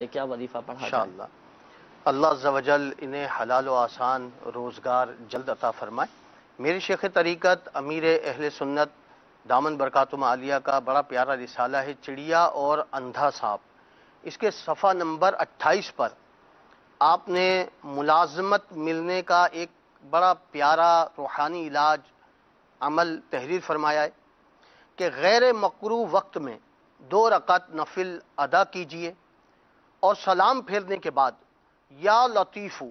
کیا وظیفہ پڑھا جائے؟ انشاءاللہ اللہ عز و جل انہیں حلال و آسان روزگار جلد عطا فرمائے۔ میری شیخ طریقت امیر اہل سنت دامن برکاتہم عالیہ کا بڑا پیارا رسالہ ہے چڑیا اور اندھا سانپ۔ اس کے صفحہ نمبر 28 پر آپ نے ملازمت ملنے کا ایک بڑا پیارا روحانی علاج عمل تحریر فرمایا ہے کہ غیر مکروہ وقت میں 2 رکعت نفل ادا کیجیے اور سلام پھیرنے کے بعد یا لطیفو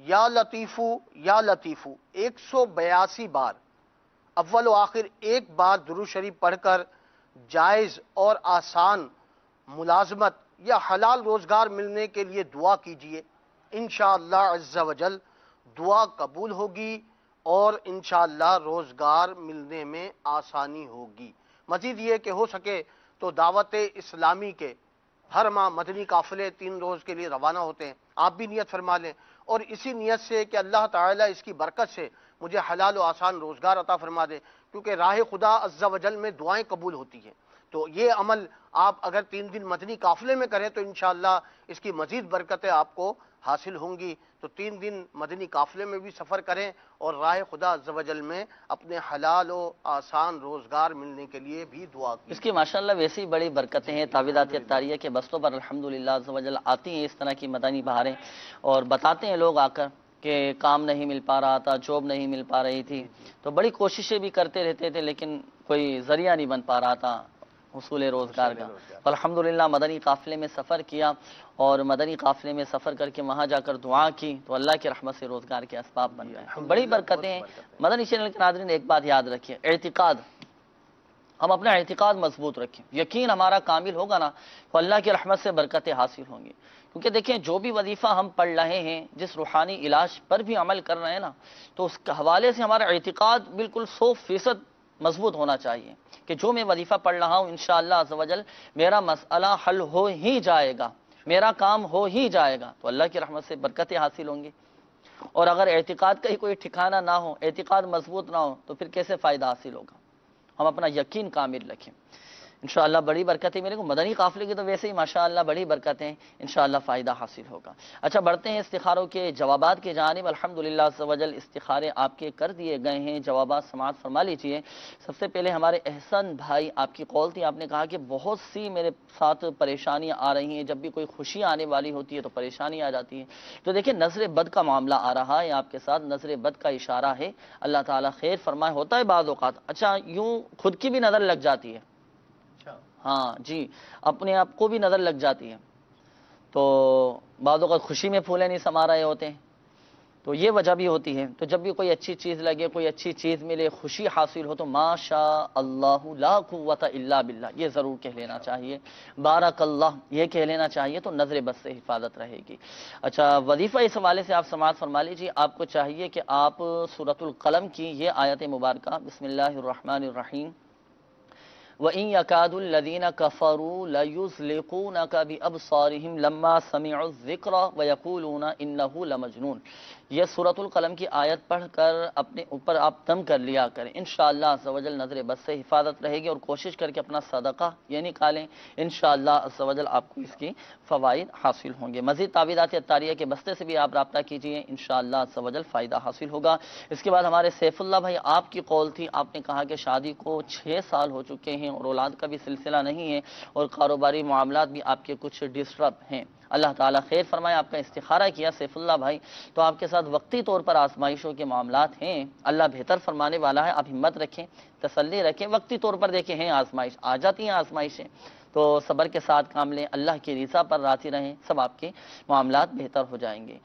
یا لطیفو یا لطیفو 182 بار اول و آخر ایک بار درود شریف پڑھ کر جائز اور آسان ملازمت یا حلال روزگار ملنے کے لیے دعا کیجیے۔ انشاءاللہ عز و جل دعا قبول ہوگی اور انشاءاللہ روزگار ملنے میں آسانی ہوگی۔ مزید یہ کہ ہو سکے تو دعوت اسلامی کے ہر ماہ مدنی قافلے 3 روز کے لیے روانہ ہوتے ہیں، آپ بھی نیت فرما لیں اور اسی نیت سے کہ اللہ تعالیٰ اس کی برکت سے مجھے حلال و آسان روزگار عطا فرما دے، کیونکہ راہ خدا عز و جل میں دعائیں قبول ہوتی ہیں۔ تو یہ عمل آپ اگر 3 دن مدنی قافلے میں کریں تو انشاءاللہ اس کی مزید برکتیں آپ کو حاصل ہوں گی۔ تو 3 دن مدنی قافلے میں بھی سفر کریں اور راہ خدا عز و جل میں اپنے حلال و آسان روزگار ملنے کے لیے بھی دعا کی۔ اس کی ماشاءاللہ ویسی بڑی برکتیں ہیں، تعویذات اتاریہ کے بستوں پر الحمدللہ عز و جل آتی ہیں اس طرح کی مدنی بہاریں، اور بتاتے ہیں لوگ آ کر کہ کام نہیں مل پا رہا تھا، جاب نہیں مل پا رہی تھی، تو بڑی کوششیں بھی کرتے رہتے تھے لیکن کوئی ذریعہ نہیں بن پا رہا تھا حصول روزگار کا۔ الحمدللہ مدنی قافلے میں سفر کیا اور مدنی قافلے میں سفر کر کے وہاں جا کر دعا کی تو اللہ کی رحمت سے روزگار کے اسباب بن گئے، بڑی برکتیں ہیں۔ مدنی چینل کے ناظرین ایک بات یاد رکھیے، اعتقاد، ہم اپنا اعتقاد مضبوط رکھیں، یقین ہمارا کامل ہوگا نا تو اللہ کی رحمت سے برکتیں حاصل ہوں گی۔ کیونکہ دیکھیں جو بھی وظیفہ ہم پڑھ رہے ہیں، جس روحانی علاج پر بھی عمل کر رہے ہیں نا، تو اس کے حوالے سے ہمارا اعتقاد بالکل 100% مضبوط ہونا چاہیے کہ جو میں وظیفہ پڑھ رہا ہوں انشاءاللہ عز و جل میرا مسئلہ حل ہو ہی جائے گا، میرا کام ہو ہی جائے گا، تو اللہ کی رحمت سے برکتیں حاصل ہوں گی۔ اور اگر اعتقاد کا ہی کوئی ٹھکانہ نہ ہو، اعتقاد مضبوط نہ ہو تو پھر کیسے فائدہ حاصل ہوگا؟ ہم اپنا یقین کامل رکھیں، انشاءاللہ بڑی برکتیں میرے کو۔ مدنی قافلے کی تو ویسے ہی ماشاءاللہ بڑی برکتیں، انشاءاللہ فائدہ حاصل ہوگا۔ اچھا بڑھتے ہیں استخاروں کے جوابات کی جانب۔ الحمدللہ عز و جل استخارے آپ کے کر دیے گئے ہیں، جوابات سماعت فرما لیجئے۔ سب سے پہلے ہمارے احسن بھائی آپ کی قول تھی، آپ نے کہا کہ بہت سی میرے ساتھ پریشانیاں آ رہی ہیں، جب بھی کوئی خوشی آنے والی ہوتی ہے تو پریشانی آ جاتی ہے۔ تو دیکھیں نظر بد کا معاملہ آ رہا ہے آپ کے ساتھ، نظر بد کا اشارہ ہے، اللہ تعالیٰ خیر فرمائے۔ ہوتا ہے بعض اوقات، اچھا یوں خود کی بھی نظر لگ جاتی ہے، ہاں جی اپنے آپ کو بھی نظر لگ جاتی ہے، تو بعض اوقات خوشی میں پھولے نہیں سما رہے ہوتے ہیں، تو یہ وجہ بھی ہوتی ہے۔ تو جب بھی کوئی اچھی چیز لگے، کوئی اچھی چیز ملے، خوشی حاصل ہو تو ما شاء اللہ لا قوت الا باللہ یہ ضرور کہہ لینا چاہیے، بارک اللہ یہ کہہ لینا چاہیے، تو نظر بد سے حفاظت رہے گی۔ اچھا وظیفہ اس حوالے سے آپ سماعت فرما لیجیے، آپ کو چاہیے کہ آپ سورۃ القلم کی یہ آیت مبارکہ بسم اللہ الرحمن الرحیم وَإِن يَكَادُ الَّذِينَ كَفَرُوا لَيُزْلِقُونَكَ بِأَبْصَارِهِمْ لَمَّا سَمِعُوا الذِّكْرَ وَيَقُولُونَ إِنَّهُ لَمَجْنُونَ۔ یہ سورۃ القلم کی آیت پڑھ کر اپنے اوپر آپ دم کر لیا کریں، انشاءاللہ عز و جل نظر بد سے حفاظت رہے گی، اور کوشش کر کے اپنا صدقہ یہ نکالیں، انشاءاللہ عز و جل آپ کو اس کی فوائد حاصل ہوں گے۔ مزید تعویذات اتاریہ کے بستے سے بھی آپ رابطہ کیجئے، انشاءاللہ عز و جل فائدہ حاصل ہوگا۔ اس کے بعد ہمارے سیف اللہ بھائی آپ کی قول تھی، آپ نے کہا کہ شادی کو 6 سال ہو چکے ہیں اور اولاد کا بھی سلسلہ نہیں ہے، اور کاروباری معاملات بھی آپ کے کچھ ڈسٹرب ہیں، اللہ تعالیٰ خیر فرمائے۔ آپ کا استخارہ کیا سیف اللہ بھائی، تو آپ کے ساتھ وقتی طور پر آزمائشوں کے معاملات ہیں، اللہ بہتر فرمانے والا ہے، آپ ہمت رکھیں، تسلی رکھیں، وقتی طور پر دیکھیں ہیں آزمائش آ جاتی ہیں، آزمائشیں تو صبر کے ساتھ کام لیں، اللہ کی رضا پر راضی رہیں، سب آپ کے معاملات بہتر ہو جائیں گے۔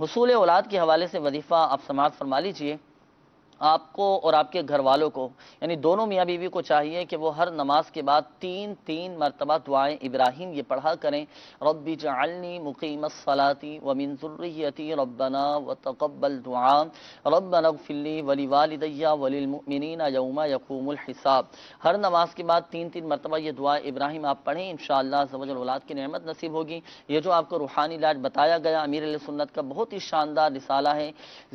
حصول اولاد کے حوالے سے وظیفہ آپ سماعت فرما لیجئے، آپ کو اور آپ کے گھر والوں کو، یعنی دونوں میاں بیوی کو چاہیے کہ وہ ہر نماز کے بعد 3 مرتبہ دعائیں ابراہیم یہ پڑھا کریں، رب اجعلنی مقیم الصلاۃ ومن ذریتی ربنا وتقبل دعاء ربنا اغفر لی ولوالدی وللمؤمنین یوم یقوم الحساب۔ ہر نماز کے بعد 3 مرتبہ یہ دعا ابراہیم آپ پڑھیں، انشاءاللہ عز و جل اولاد کی نعمت نصیب ہوگی۔ یہ جو آپ کو روحانی علاج بتایا گیا امیر علیہ سنت کا بہت ہی شاندار رسالہ ہے،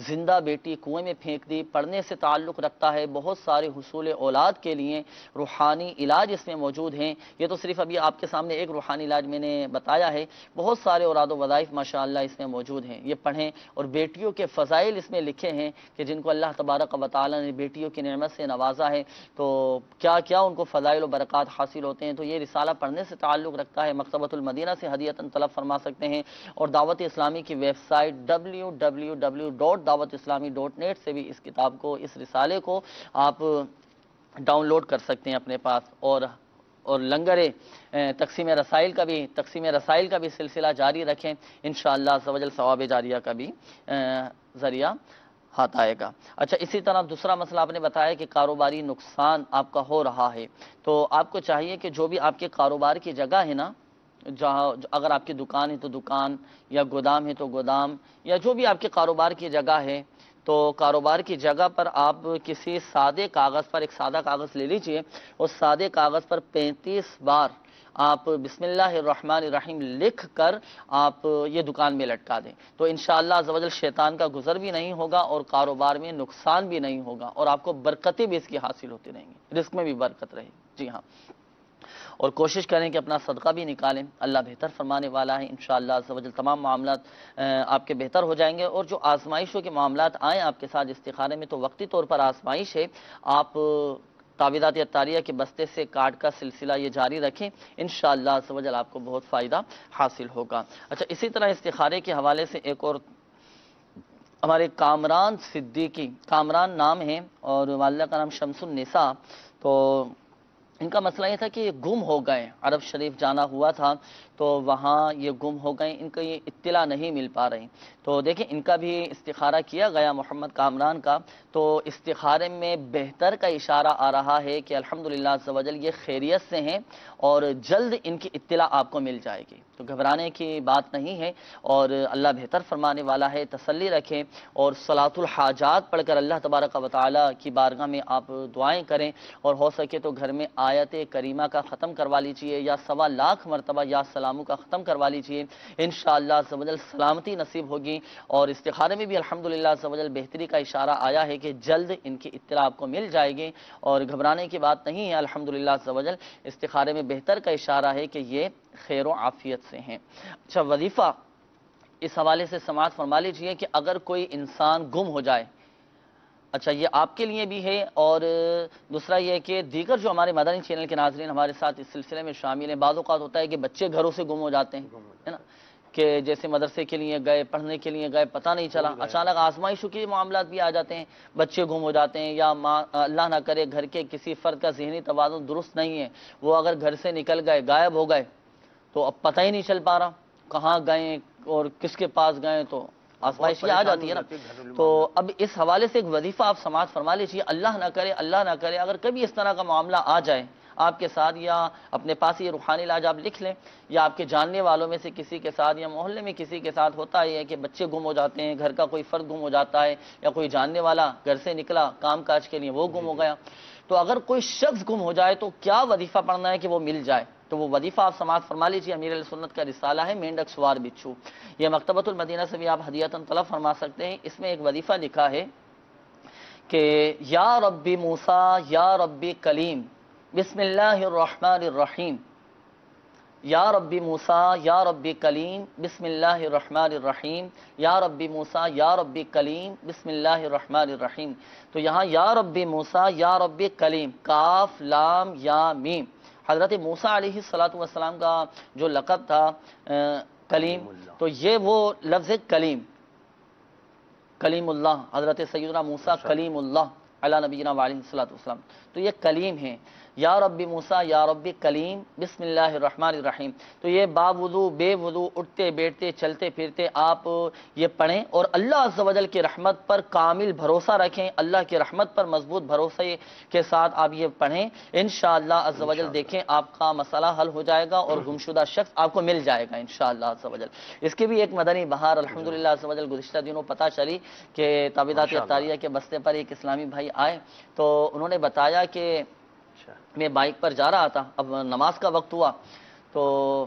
زندہ بیٹی کنویں میں پھینک دی، پڑھنے پڑھنے سے تعلق رکھتا ہے، بہت سارے حصول اولاد کے لیے روحانی علاج اس میں موجود ہیں۔ یہ تو صرف ابھی آپ کے سامنے ایک روحانی علاج میں نے بتایا ہے، بہت سارے اوراد و وظائف ماشاءاللہ اس میں موجود ہیں، یہ پڑھیں۔ اور بیٹیوں کے فضائل اس میں لکھے ہیں کہ جن کو اللہ تبارک و تعالی نے بیٹیوں کی نعمت سے نوازا ہے تو کیا کیا ان کو فضائل و برکات حاصل ہوتے ہیں۔ تو یہ رسالہ پڑھنے سے تعلق رکھتا ہے، مکتبۃ المدینہ سے ہدیۃً طلب فرما سکتے ہیں، اور دعوت اسلامی کی ویب سائٹ www.dawatislami.net سے بھی اس کتاب کو، اس رسالے کو آپ ڈاؤن لوڈ کر سکتے ہیں اپنے پاس۔ اور لنگر تقسیم رسائل کا بھی سلسلہ جاری رکھیں، انشاءاللہ عز و جل ثواب جاریہ کا بھی ذریعہ ہاتھ آئے گا۔ اچھا، اسی طرح دوسرا مسئلہ آپ نے بتایا کہ کاروباری نقصان آپ کا ہو رہا ہے، تو آپ کو چاہیے کہ جو بھی آپ کے کاروبار کی جگہ ہے نا، جہاں اگر آپ کی دکان ہے تو دکان، یا گودام ہے تو گودام، یا جو بھی آپ کے کاروبار کی جگہ ہے، تو کاروبار کی جگہ پر آپ کسی سادے کاغذ پر، ایک سادہ کاغذ لے لیجئے، اس سادے کاغذ پر 35 بار آپ بسم اللہ الرحمن الرحیم لکھ کر آپ یہ دکان میں لٹکا دیں، تو انشاءاللہ عز و جل شیطان کا گزر بھی نہیں ہوگا اور کاروبار میں نقصان بھی نہیں ہوگا، اور آپ کو برکتیں بھی اس کی حاصل ہوتی رہیں گی، رزق میں بھی برکت رہے گی۔ جی ہاں، اور کوشش کریں کہ اپنا صدقہ بھی نکالیں، اللہ بہتر فرمانے والا ہے، انشاءاللہ عز و جل تمام معاملات آپ کے بہتر ہو جائیں گے۔ اور جو آزمائشوں کے معاملات آئیں آپ کے ساتھ استخارے میں، تو وقتی طور پر آزمائش ہے، آپ تعویذات اطاریہ کے بستے سے کارڈ کا سلسلہ یہ جاری رکھیں، انشاءاللہ عز و جل آپ کو بہت فائدہ حاصل ہوگا۔ اچھا، اسی طرح استخارے کے حوالے سے ایک اور ہمارے کامران صدیقی، کامران نام ہے اور والدہ کا نام شمس النساء، تو ان کا مسئلہ یہ تھا کہ یہ گم ہو گئے، عرب شریف جانا ہوا تھا تو وہاں یہ گم ہو گئے، ان کو یہ اطلاع نہیں مل پا رہی۔ تو دیکھیں، ان کا بھی استخارہ کیا گیا محمد کامران کا، تو استخارے میں بہتر کا اشارہ آ رہا ہے کہ الحمدللہ عز و جل یہ خیریت سے ہیں اور جلد ان کی اطلاع آپ کو مل جائے گی، تو گھبرانے کی بات نہیں ہے، اور اللہ بہتر فرمانے والا ہے، تسلی رکھیں اور صلاۃ الحاجات پڑھ کر اللہ تبارک و تعالی کی بارگاہ میں آپ دعائیں کریں، اور ہو سکے تو گھر میں آیت کریمہ کا ختم کروا لیجئے، یا 1.25 لاکھ مرتبہ یا سلاموں کا ختم کروا لیجئے، انشاءاللہ عز و جل سلامتی نصیب ہوگی۔ اور استخارے میں بھی الحمدللہ عز و جل بہتری کا اشارہ آیا ہے کہ جلد ان کی اطلاع آپ کو مل جائے گی، اور گھبرانے کی بات نہیں ہے، الحمدللہ عز و جل استخارے میں بہتر کا اشارہ ہے کہ یہ خیر و عافیت سے ہیں۔ اچھا، وظیفہ اس حوالے سے سماعت فرما لیجئے کہ اگر کوئی انسان گم ہو جائے، اچھا یہ آپ کے لیے بھی ہے، اور دوسرا یہ کہ دیگر جو ہمارے مدنی چینل کے ناظرین ہمارے ساتھ اس سلسلے میں شامل ہیں، بعض اوقات ہوتا ہے کہ بچے گھروں سے گم ہو جاتے ہیں، ہے نا، کہ جیسے مدرسے کے لیے گئے، پڑھنے کے لیے گئے، پتہ نہیں چلا، اچانک آزمائشوں کے معاملات بھی آ جاتے ہیں، بچے گم ہو جاتے ہیں، یا اللہ نہ کرے گھر کے کسی فرد کا ذہنی توازن درست نہیں ہے، وہ اگر گھر سے نکل گئے، غائب ہو گئے، تو اب پتہ ہی نہیں چل پا رہا کہاں گئے اور کس کے پاس گئے، تو آزمائشیں آ جاتی ہے نا۔ تو اب اس حوالے سے ایک وظیفہ آپ سماعت فرما لیجیے، اللہ نہ کرے اگر کبھی اس طرح کا معاملہ آ جائے آپ کے ساتھ، یا اپنے پاس یہ روحانی علاج آپ لکھ لیں، یا آپ کے جاننے والوں میں سے کسی کے ساتھ، یا محلے میں کسی کے ساتھ ہوتا ہے کہ بچے گم ہو جاتے ہیں، گھر کا کوئی فرد گم ہو جاتا ہے، یا کوئی جاننے والا گھر سے نکلا کام کاج کے لیے وہ گم ہو گیا، تو اگر کوئی شخص گم ہو جائے تو کیا وظیفہ پڑھنا ہے کہ وہ مل جائے، تو وہ وظیفہ آپ سماعت فرما لیجیے۔ امیر علیہ سنت کا رسالہ ہے مینڈک سوار بچھو، یہ مکتبۃ المدینہ سے بھی آپ ہدیۃً طلب فرما سکتے ہیں۔ اس میں ایک وظیفہ لکھا ہے کہ یا ربی موسیٰ یا ربی کلیم بسم اللہ الرحمن الرحیم، یا ربی موسیٰ یا ربی کلیم بسم اللہ الرحمن الرحیم، یا ربی موسیٰ یا ربی کلیم بسم اللہ الرحمن الرحیم۔ تو یہاں یا ربی موسیٰ یا ربی کلیم، کاف لام یا میم، حضرت موسیٰ علیہ السلام کا جو لقب تھا کلیم، تو یہ وہ لفظ کلیم، کلیم اللہ، حضرت سیدنا موسیٰ کلیم اللہ علی نبینا علیہ السلام، تو یہ کلیم ہیں، یا ربی موسیٰ یا ربی کلیم بسم اللہ الرحمن الرحیم۔ تو یہ با وضو بے وضو، اٹھتے بیٹھتے چلتے پھرتے آپ یہ پڑھیں، اور اللہ عز و جل کی رحمت پر کامل بھروسہ رکھیں، اللہ کی رحمت پر مضبوط بھروسے کے ساتھ آپ یہ پڑھیں، انشاءاللہ عز و جل دیکھیں آپ کا مسئلہ حل ہو جائے گا اور گمشدہ شخص آپ کو مل جائے گا انشاءاللہ عز و جل۔ اس کی بھی ایک مدنی بہار الحمدللہ عز و جل گزشتہ دنوں پتہ چلی کہ تعویذات اطاریہ کے بستے پر ایک اسلامی بھائی آئے، تو انہوں نے بتایا کہ میں بائک پر جا رہا تھا، اب نماز کا وقت ہوا تو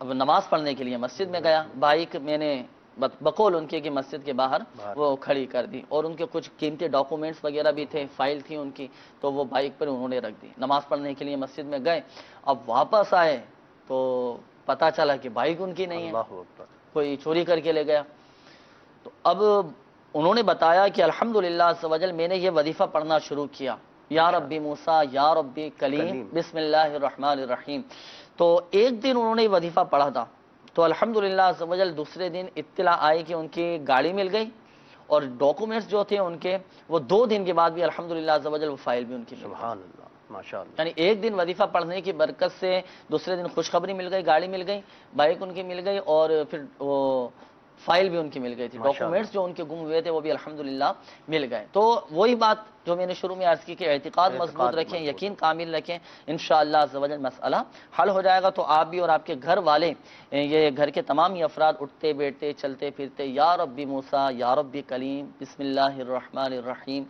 اب نماز پڑھنے کے لیے مسجد میں گیا، بائک میں نے بقول ان کے کہ مسجد کے باہر وہ کھڑی کر دی، اور ان کے کچھ قیمتی ڈاکومنٹس وغیرہ بھی تھے، فائل تھی ان کی، تو وہ بائک پر انہوں نے رکھ دی۔ نماز پڑھنے کے لیے مسجد میں گئے، اب واپس آئے تو پتہ چلا کہ بائک ان کی نہیں ہے، اللہ اکبر، کوئی چوری کر کے لے گیا۔ تو اب انہوں نے بتایا کہ الحمدللہ عز و جل میں نے یہ وظیفہ پڑھنا شروع کیا، یا ربی موسیٰ یا ربی کلیم بسم اللہ الرحمن الرحیم۔ تو ایک دن انہوں نے یہ وظیفہ پڑھا تھا، تو الحمدللہ عز و جل دوسرے دن اطلاع آئی کہ ان کی گاڑی مل گئی، اور ڈاکومنٹس جو تھے ان کے وہ 2 دن کے بعد بھی الحمدللہ عز و جل وہ فائل بھی ان کی مل گئی۔ سبحان اللہ، ماشاء اللہ۔ یعنی ایک دن وظیفہ پڑھنے کی برکت سے دوسرے دن خوشخبری مل گئی، گاڑی مل گئی، بائک ان کی مل گئی، اور پھر وہ فائل بھی ان کی مل گئی تھی، ڈاکومنٹس جو ان کے گم ہوئے تھے وہ بھی الحمدللہ مل گئے۔ تو وہی بات جو میں نے شروع میں عرض کی کہ اعتقاد مضبوط رکھیں، یقین کامل رکھیں، انشاءاللہ عز و جل مسئلہ حل ہو جائے گا۔ تو آپ بھی اور آپ کے گھر والے، یہ گھر کے تمام ہی افراد اٹھتے بیٹھتے چلتے پھرتے یا ربی موسیٰ یا ربی کلیم بسم اللہ الرحمن الرحیم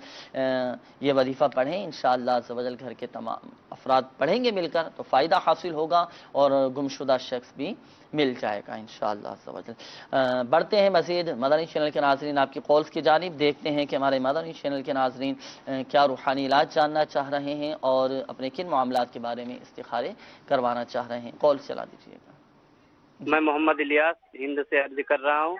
یہ وظیفہ پڑھیں، انشاءاللہ عز و جل گھر کے تمام افراد پڑھیں گے مل کر تو فائدہ حاصل ہوگا، اور گمشدہ شخص بھی مل جائے گا انشاءاللہ عز و جل۔ بڑھتے ہیں مزید مدنی چینل کے ناظرین آپ کی کالز کی جانب، دیکھتے ہیں کہ ہمارے مدنی چینل کے ناظرین کیا روحانی علاج جاننا چاہ رہے ہیں اور اپنے کن معاملات کے بارے میں استخارے کروانا چاہ رہے ہیں۔ کال چلا دیجیے گا۔ میں محمد الیاس ہند سے عرض کر رہا ہوں،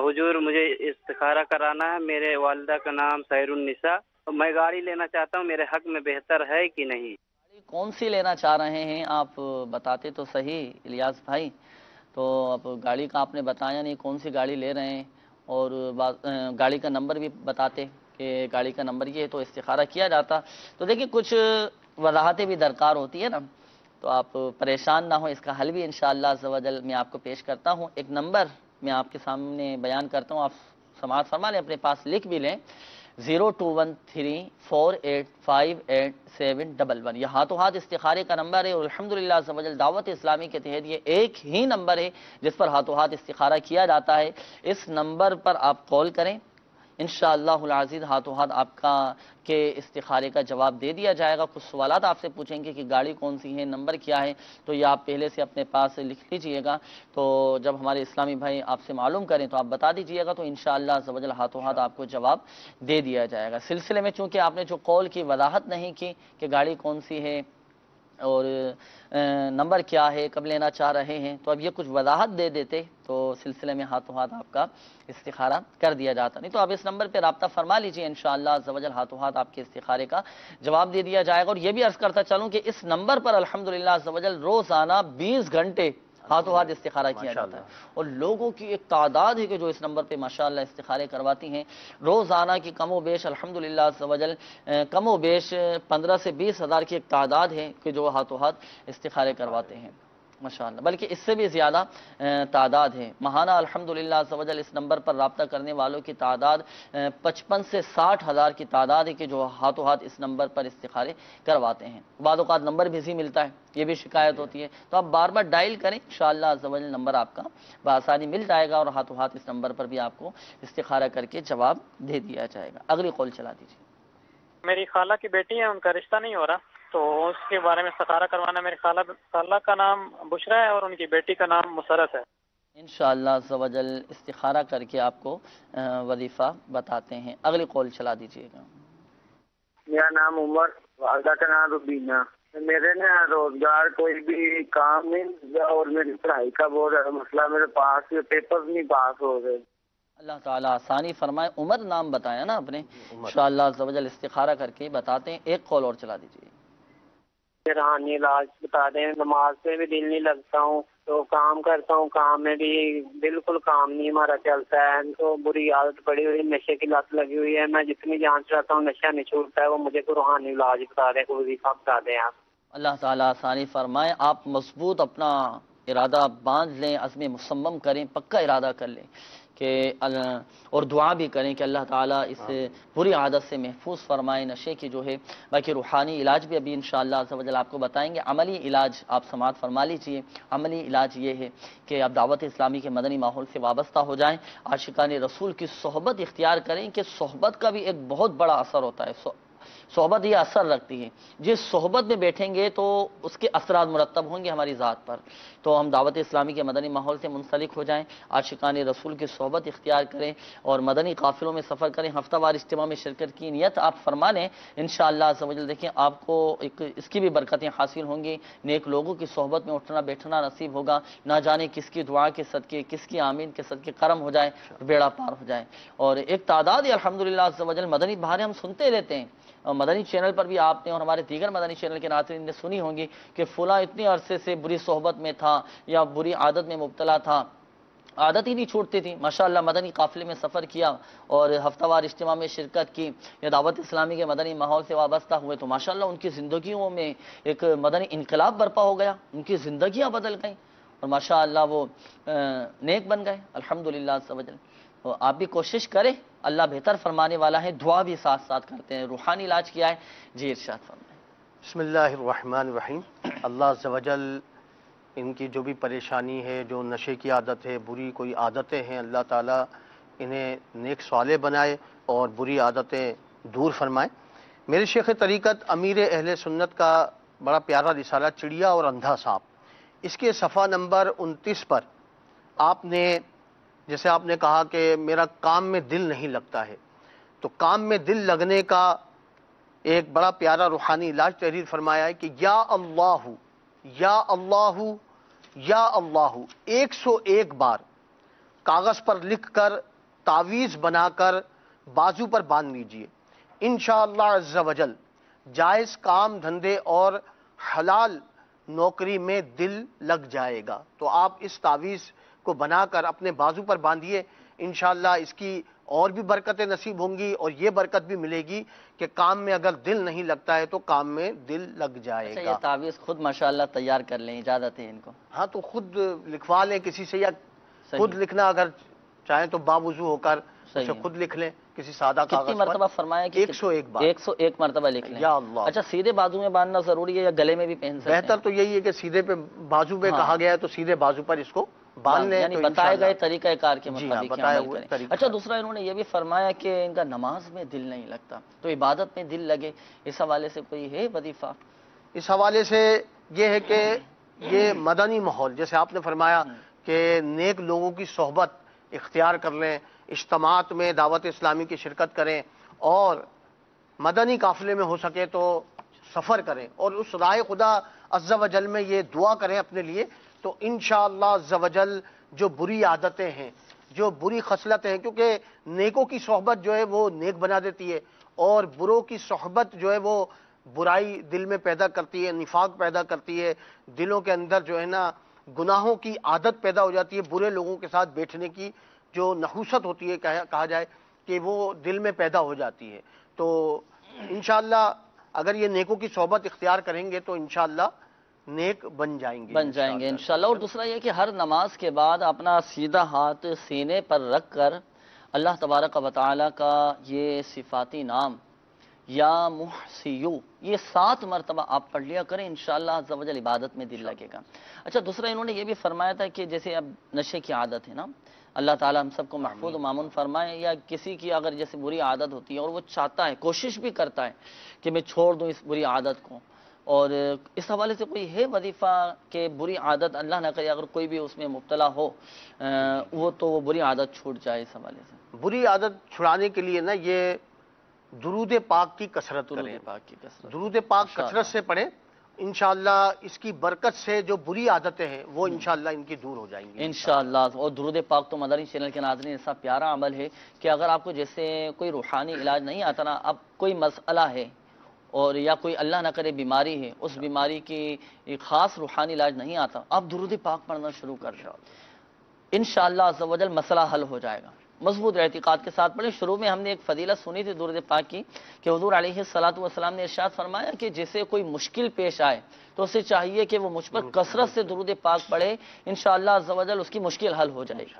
حضور مجھے استخارہ کرانا ہے، میرے والدہ کا نام سحر النساء، میں گاڑی لینا چاہتا ہوں، میرے حق میں بہتر ہے کہ نہیں؟ گاڑی کون سی لینا چاہ رہے ہیں آپ بتاتے تو صحیح الیاس بھائی، تو اب گاڑی کا آپ نے بتایا نہیں کون سی گاڑی لے رہے ہیں، اور گاڑی کا نمبر بھی بتاتے کہ گاڑی کا نمبر یہ ہے تو استخارہ کیا جاتا۔ تو دیکھیں کچھ وضاحتیں بھی درکار ہوتی ہے نا، تو آپ پریشان نہ ہوں، اس کا حل بھی انشاءاللہ عز و جل میں آپ کو پیش کرتا ہوں۔ ایک نمبر میں آپ کے سامنے بیان کرتا ہوں، آپ سماعت فرما لیں، اپنے پاس لکھ بھی لیں، 0213485711، یہ ہاتھوں ہاتھ استخارے کا نمبر ہے، اور الحمدللہ عز و جل دعوت اسلامی کے تحت یہ ایک ہی نمبر ہے جس پر ہاتھوں ہاتھ استخارہ کیا جاتا ہے۔ اس نمبر پر آپ کال کریں، انشاءاللہ العزیز ہاتھوں ہاتھ آپ کا کے استخارے کا جواب دے دیا جائے گا۔ کچھ سوالات آپ سے پوچھیں گے کہ گاڑی کون سی ہے، نمبر کیا ہے، تو یہ آپ پہلے سے اپنے پاس لکھ لیجئے گا، تو جب ہمارے اسلامی بھائی آپ سے معلوم کریں تو آپ بتا دیجئے گا، تو انشاءاللہ عز و جل ہاتھوں ہاتھ آپ کو جواب دے دیا جائے گا۔ سلسلے میں چونکہ آپ نے جو کال کی وضاحت نہیں کی کہ گاڑی کون سی ہے اور نمبر کیا ہے، کب لینا چاہ رہے ہیں، تو اب یہ کچھ وضاحت دے دیتے تو سلسلے میں ہاتھوں ہاتھ آپ کا استخارہ کر دیا جاتا، نہیں تو آپ اس نمبر پہ رابطہ فرما لیجئے، انشاءاللہ عز و جل ہاتھوں ہاتھ آپ کے استخارے کا جواب دے دیا جائے گا۔ اور یہ بھی عرض کرتا چلوں کہ اس نمبر پر الحمدللہ عز و جل روزانہ 20 گھنٹے ہاتھوں ہاتھ استخارہ کیا جاتا ہے، اور لوگوں کی ایک تعداد ہے کہ جو اس نمبر پہ ماشاءاللہ استخارے کرواتی ہیں روزانہ کی، کم و بیش الحمدللہ عز و جل کم و بیش 15 سے 20 ہزار کی ایک تعداد ہے کہ جو ہاتھوں ہاتھ استخارے کرواتے ہیں ماشاءاللہ، بلکہ اس سے بھی زیادہ تعداد ہے ماہانہ الحمدللہ عز و جل اس نمبر پر رابطہ کرنے والوں کی تعداد 55 سے 60 ہزار کی تعداد ہے کہ جو ہاتھوں ہاتھ اس نمبر پر استخارے کرواتے ہیں۔ بعض اوقات نمبر بزی ملتا ہے، یہ بھی شکایت ہوتی ہے، تو آپ بار بار ڈائل کریں، انشاءاللہ عز و جل نمبر آپ کا بآسانی مل جائے گا، اور ہاتھوں ہاتھ اس نمبر پر بھی آپ کو استخارہ کر کے جواب دے دیا جائے گا۔ اگلی کال چلا دیجیے۔ میری خالہ کی بیٹی ہے، ان کا رشتہ نہیں ہو رہا، تو اس کے بارے میں استخارہ کروانا۔ میری خالہ کا نام بشرا ہے اور ان کی بیٹی کا نام مسرت ہے۔ انشاءاللہ عز و جل استخارہ کر کے آپ کو وظیفہ بتاتے ہیں۔ اگلی کال چلا دیجیے گا۔ میرا نام عمر، والدہ کا نام ربینہ۔ میرے نا روزگار کوئی بھی کام نہیں، اور میری پڑھائی کا بہت مسئلہ، میرے پاس پیپر نہیں پاس ہو گئے۔ اللہ تعالیٰ آسانی فرمائے۔ عمر نام بتایا نا آپ نے، انشاءاللہ عز و جل استخارہ کر کے بتاتے ہیں۔ ایک کال اور چلا دیجیے۔ روحانی علاج بتا دیں، نماز سے بھی دل نہیں لگتا ہوں، تو کام کرتا ہوں، کام میں بھی بالکل کام نہیں ہمارا چلتا ہے، تو بری عادت پڑی ہوئی، نشے کی لت لگی ہوئی ہے، میں جتنی جان چاہتا ہوں نشہ نہیں چھوٹتا ہے، وہ مجھے کوئی روحانی علاج بتا دیں، کوئی وظیفہ بتا دیں آپ۔ اللہ تعالیٰ آسانی فرمائے۔ آپ مضبوط اپنا ارادہ باندھ لیں، عزم مصمم کریں، پکا ارادہ کر لیں کہ اور دعا بھی کریں کہ اللہ تعالیٰ اس بری عادت سے محفوظ فرمائے، نشے کی جو ہے۔ باقی روحانی علاج بھی ابھی انشاءاللہ عز و جل آپ کو بتائیں گے۔ عملی علاج آپ سماعت فرما لیجیے۔ عملی علاج یہ ہے کہ آپ دعوت اسلامی کے مدنی ماحول سے وابستہ ہو جائیں، عاشقان رسول کی صحبت اختیار کریں، کہ صحبت کا بھی ایک بہت بڑا اثر ہوتا ہے۔ صحبت یہ اثر رکھتی ہے، جس صحبت میں بیٹھیں گے تو اس کے اثرات مرتب ہوں گے ہماری ذات پر۔ تو ہم دعوت اسلامی کے مدنی ماحول سے منسلک ہو جائیں، عاشقان رسول کی صحبت اختیار کریں اور مدنی قافلوں میں سفر کریں، ہفتہ وار اجتماع میں شرکت کی نیت آپ فرما لیں، انشاءاللہ عز و جل دیکھیں آپ کو اس کی بھی برکتیں حاصل ہوں گی، نیک لوگوں کی صحبت میں اٹھنا بیٹھنا نصیب ہوگا، نہ جانے کس کی دعا کے صدقے، کس کی آمین کے صدقے کرم ہو جائے، بیڑا پار ہو جائے۔ اور ایک تعداد ہے الحمدللہ عز و جل مدنی بہاریں ہم سنتے رہتے ہیں، اور مدنی چینل پر بھی آپ نے اور ہمارے دیگر مدنی چینل کے ناظرین نے سنی ہوں گی کہ فلاں اتنے عرصے سے بری صحبت میں تھا یا بری عادت میں مبتلا تھا، عادت ہی نہیں چھوٹتی تھی، ماشاءاللہ مدنی قافلے میں سفر کیا اور ہفتہ وار اجتماع میں شرکت کی یا دعوت اسلامی کے مدنی ماحول سے وابستہ ہوئے تو ماشاءاللہ ان کی زندگیوں میں ایک مدنی انقلاب برپا ہو گیا، ان کی زندگیاں بدل گئیں اور ماشاءاللہ وہ نیک بن گئے الحمدللہ عز و جل۔ تو آپ بھی کوشش کریں، اللہ بہتر فرمانے والا ہے، دعا بھی ساتھ ساتھ کرتے ہیں۔ روحانی علاج کیا ہے جی ارشاد فرمائیں۔ بسم اللہ الرحمن الرحیم۔ اللہ عز و جل ان کی جو بھی پریشانی ہے، جو نشے کی عادت ہے، بری کوئی عادتیں ہیں، اللہ تعالیٰ انہیں نیک صالح بنائے اور بری عادتیں دور فرمائے۔ میرے شیخ طریقت امیر اہل سنت کا بڑا پیارا رسالہ چڑیا اور اندھا سانپ، اس کے صفحہ نمبر 29 پر آپ نے جیسے آپ نے کہا کہ میرا کام میں دل نہیں لگتا ہے، تو کام میں دل لگنے کا ایک بڑا پیارا روحانی علاج تحریر فرمایا ہے کہ یا اللہ یا اللہ یا اللہ 101 بار کاغذ پر لکھ کر تعویذ بنا کر بازو پر باندھ لیجئے، انشاءاللہ عز و جل جائز کام دھندے اور حلال نوکری میں دل لگ جائے گا۔ تو آپ اس تعویذ کو بنا کر اپنے بازو پر باندھیے، انشاءاللہ اس کی اور بھی برکتیں نصیب ہوں گی اور یہ برکت بھی ملے گی کہ کام میں اگر دل نہیں لگتا ہے تو کام میں دل لگ جائے گا۔ یہ تعویذ خود ماشاءاللہ تیار کر لیں، اجازت ہے ان کو؟ ہاں تو خود لکھوا لیں کسی سے، یا خود لکھنا اگر چاہیں تو باوضو ہو کر اسے خود لکھ لیں کسی سادہ کاغذ پر۔ کتنی مرتبہ فرمایا کہ 101 بار 101 مرتبہ لکھ لیں؟ یا اللہ۔ اچھا سیدھے بازو میں باندھنا ضروری ہے یا گلے میں بھی پہن سکتے ہیں؟ بہتر تو یہی ہے کہ سیدھے پہ بازو پہ کہا گیا ہے تو سیدھے بازو پر اس کو باندھ لیں، یعنی تو بتائے گئے طریقہ کار کے جی ہاں، مطابق بتایا عمل ہوئے کریں۔ طریقہ اچھا دوسرا انہوں نے یہ بھی فرمایا کہ ان کا نماز میں دل نہیں لگتا، تو عبادت میں دل لگے، اس حوالے سے کوئی ہے وظیفہ؟ اس حوالے سے یہ ہے کہ یہ مدنی ماحول جیسے آپ نے فرمایا کہ نیک لوگوں کی صحبت اختیار کر لیں، اجتماعات میں دعوت اسلامی کی شرکت کریں اور مدنی قافلے میں ہو سکے تو سفر کریں اور اس راہ خدا عز و جل میں یہ دعا کریں اپنے لیے، تو انشاءاللہ عز و جل جو بری عادتیں ہیں، جو بری خصلتیں ہیں، کیونکہ نیکوں کی صحبت جو ہے وہ نیک بنا دیتی ہے اور بروں کی صحبت جو ہے وہ برائی دل میں پیدا کرتی ہے، نفاق پیدا کرتی ہے، دلوں کے اندر جو ہے نا گناہوں کی عادت پیدا ہو جاتی ہے، برے لوگوں کے ساتھ بیٹھنے کی جو نحوست ہوتی ہے کہا جائے کہ وہ دل میں پیدا ہو جاتی ہے۔ تو انشاءاللہ اگر یہ نیکوں کی صحبت اختیار کریں گے تو انشاءاللہ نیک بن جائیں گے انشاءاللہ۔ اور دوسرا یہ کہ ہر نماز کے بعد اپنا سیدھا ہاتھ سینے پر رکھ کر اللہ تبارک و تعالی کا یہ صفاتی نام یا محسیو یہ 7 مرتبہ آپ پڑھ لیا کریں، انشاءاللہ عز و جل عبادت میں دل لگے گا۔ اچھا دوسرا انہوں نے یہ بھی فرمایا تھا کہ جیسے اب نشے کی عادت ہے نا، اللہ تعالی ہم سب کو محفوظ و مامون فرمائے، یا کسی کی اگر جیسے بری عادت ہوتی ہے اور وہ چاہتا ہے، کوشش بھی کرتا ہے کہ میں چھوڑ دوں اس بری عادت کو، اور اس حوالے سے کوئی ہے وظیفہ کہ بری عادت اللہ نہ کرے اگر کوئی بھی اس میں مبتلا ہو وہ بری عادت چھوٹ جائے؟ اس حوالے سے بری عادت چھڑانے کے لیے نا یہ درود پاک کی کثرت کریں، درود پاک کثرت سے پڑھیں، انشاءاللہ اس کی برکت سے جو بری عادتیں ہیں وہ انشاءاللہ ان کی دور ہو جائیں گی انشاءاللہ۔ اور درود پاک تو مدنی چینل کے ناظرین ایسا پیارا عمل ہے کہ اگر آپ کو جیسے کوئی روحانی علاج نہیں آتا نا، اب کوئی مسئلہ ہے اور یا کوئی اللہ نہ کرے بیماری ہے، اس بیماری کی ایک خاص روحانی علاج نہیں آتا، آپ درود پاک پڑھنا شروع کر دیں، انشاءاللہ عز و جل مسئلہ حل ہو جائے گا۔ مضبوط اعتقاد کے ساتھ پڑھیں۔ شروع میں ہم نے ایک فضیلت سنی تھی درود پاک کی کہ حضور علیہ السلام نے ارشاد فرمایا کہ جسے کوئی مشکل پیش آئے تو اسے چاہیے کہ وہ مجھ پر کثرت سے درود پاک پڑھے، انشاءاللہ عز و جل اس کی مشکل حل ہو جائے گی۔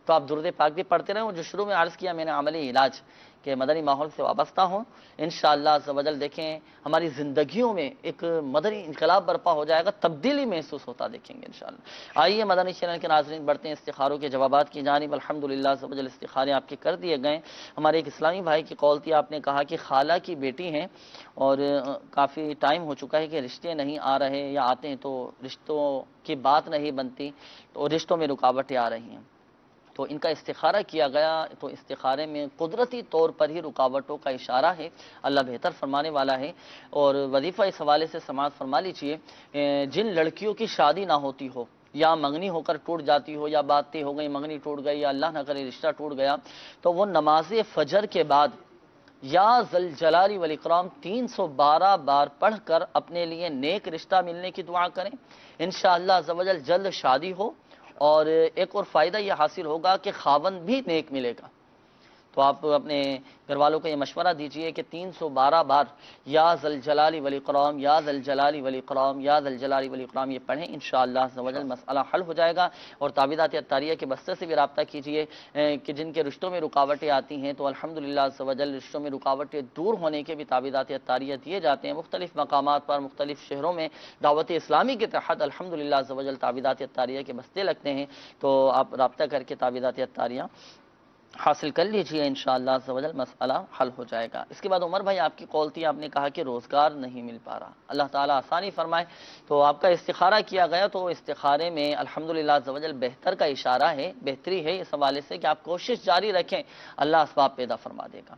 تو آپ درود پاک بھی پڑھتے رہیں. اور جو شروع میں عرض کیا میں نے عملی علاج کہ مدنی ماحول سے وابستہ ہوں، انشاءاللہ عز و جل دیکھیں ہماری زندگیوں میں ایک مدنی انقلاب برپا ہو جائے گا، تبدیلی محسوس ہوتا دیکھیں گے انشاءاللہ. آئیے مدنی چینل کے ناظرین بڑھتے ہیں استخاروں کے جوابات کی جانب. الحمدللہ عز و جل استخارے آپ کے کر دیے گئے. ہمارے ایک اسلامی بھائی کی قول تھی، آپ نے کہا کہ خالہ کی بیٹی ہیں اور کافی ٹائم ہو چکا ہے کہ رشتے نہیں آ رہے، یا آتے ہیں تو رشتوں کی بات نہیں بنتی، تو رشتوں میں رکاوٹیں آ رہی ہیں. تو ان کا استخارہ کیا گیا تو استخارے میں قدرتی طور پر ہی رکاوٹوں کا اشارہ ہے، اللہ بہتر فرمانے والا ہے. اور وظیفہ اس حوالے سے سماعت فرما لیجیے. جن لڑکیوں کی شادی نہ ہوتی ہو، یا منگنی ہو کر ٹوٹ جاتی ہو، یا باتیں ہو گئی منگنی ٹوٹ گئی، یا اللہ نہ کرے رشتہ ٹوٹ گیا، تو وہ نماز فجر کے بعد یا ذل جلال والاکرام 312 بار پڑھ کر اپنے لیے نیک رشتہ ملنے کی دعا کریں. انشاءاللہ عز و جل جلد شادی ہو. اور ایک اور فائدہ یہ حاصل ہوگا کہ خاوند بھی نیک ملے گا. تو آپ اپنے گھر والوں کو یہ مشورہ دیجئے کہ 312 بار یا ذل جلال والاکرام یا ذل جلال والاکرام یا ذل جلال والاکرام یہ پڑھیں. انشاءاللہ عز و جل مسئلہ حل ہو جائے گا. اور تعویذات اطاریہ کے بستے سے بھی رابطہ کیجئے کہ جن کے رشتوں میں رکاوٹیں آتی ہیں، تو الحمدللہ عز و جل رشتوں میں رکاوٹیں دور ہونے کے بھی تعویذات اطاریہ دیے جاتے ہیں. مختلف مقامات پر مختلف شہروں میں دعوت اسلامی کے تحت الحمدللہ عز و جل تعویذات اطاریہ کے بستے لگتے ہیں. تو آپ رابطہ کر کے تعویذات اطاریہ حاصل کر لیجئے، انشاءاللہ عز و جل مسئلہ حل ہو جائے گا. اس کے بعد عمر بھائی آپ کی قول تھی، آپ نے کہا کہ روزگار نہیں مل پا رہا، اللہ تعالیٰ آسانی فرمائے. تو آپ کا استخارہ کیا گیا تو استخارے میں الحمدللہ عز و جل بہتر کا اشارہ ہے، بہتری ہے اس حوالے سے کہ آپ کوشش جاری رکھیں، اللہ اسباب پیدا فرما دے گا.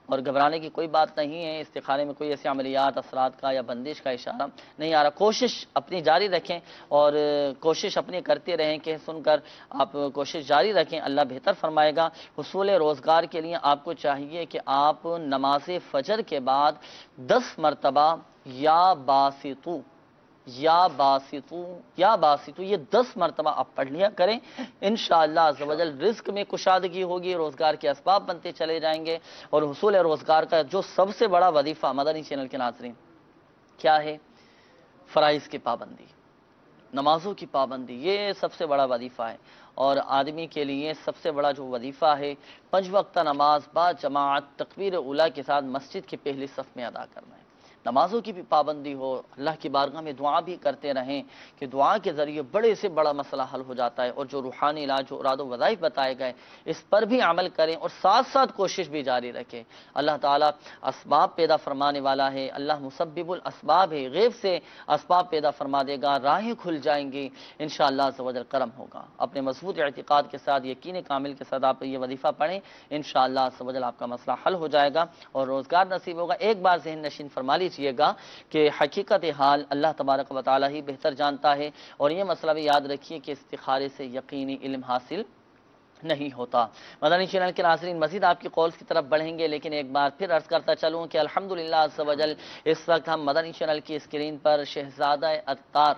اور گھبرانے کی کوئی بات نہیں ہے. استخارے میں کوئی ایسی عملیات اثرات کا یا بندش کا اشارہ نہیں آ رہا. کوشش اپنی جاری رکھیں اور کوشش اپنی کرتے رہیں کہ سن کر آپ کوشش جاری رکھیں، اللہ بہتر فرمائے گا. حصول روزگار کے لیے آپ کو چاہیے کہ آپ نماز فجر کے بعد 10 مرتبہ یا باسطو یہ 10 مرتبہ آپ پڑھ لیا کریں. انشاءاللہ عز و جل رزق میں کشادگی ہوگی، روزگار کے اسباب بنتے چلے جائیں گے. اور حصول روزگار کا جو سب سے بڑا وظیفہ مدنی چینل کے ناظرین کیا ہے؟ فرائض کی پابندی، نمازوں کی پابندی، یہ سب سے بڑا وظیفہ ہے. اور آدمی کے لیے سب سے بڑا جو وظیفہ ہے 5 وقتہ نماز با جماعت تکبیر اولیٰ کے ساتھ مسجد کی پہلی صف میں ادا کرنا ہے. نمازوں کی بھی پابندی ہو، اللہ کی بارگاہ میں دعا بھی کرتے رہیں کہ دعا کے ذریعے بڑے سے بڑا مسئلہ حل ہو جاتا ہے. اور جو روحانی علاج، جو اراد و وظائف بتائے گئے اس پر بھی عمل کریں اور ساتھ ساتھ کوشش بھی جاری رکھیں. اللہ تعالیٰ اسباب پیدا فرمانے والا ہے، اللہ مسبب الاسباب ہے، غیب سے اسباب پیدا فرما دے گا، راہیں کھل جائیں گی، انشاءاللہ عز و جل کرم ہوگا. اپنے مضبوط اعتقاد کے ساتھ، یقین کامل کے ساتھ آپ یہ وظیفہ پڑھیں، انشاءاللہ عز و جل آپ کا مسئلہ حل ہو جائے گا اور روزگار نصیب ہوگا. ایک بار ذہن نشین فرما لیجئے گا کہ حقیقت حال اللہ تبارک و تعالی ہی بہتر جانتا ہے. اور یہ مسئلہ بھی یاد رکھیے کہ استخارے سے یقینی علم حاصل نہیں ہوتا. مدنی چینل کے ناظرین مزید آپ کی قولز کی طرف بڑھیں گے، لیکن ایک بار پھر عرض کرتا چلوں کہ الحمدللہ عز و جل اس وقت ہم مدنی چینل کی اسکرین پر شہزادہ عطار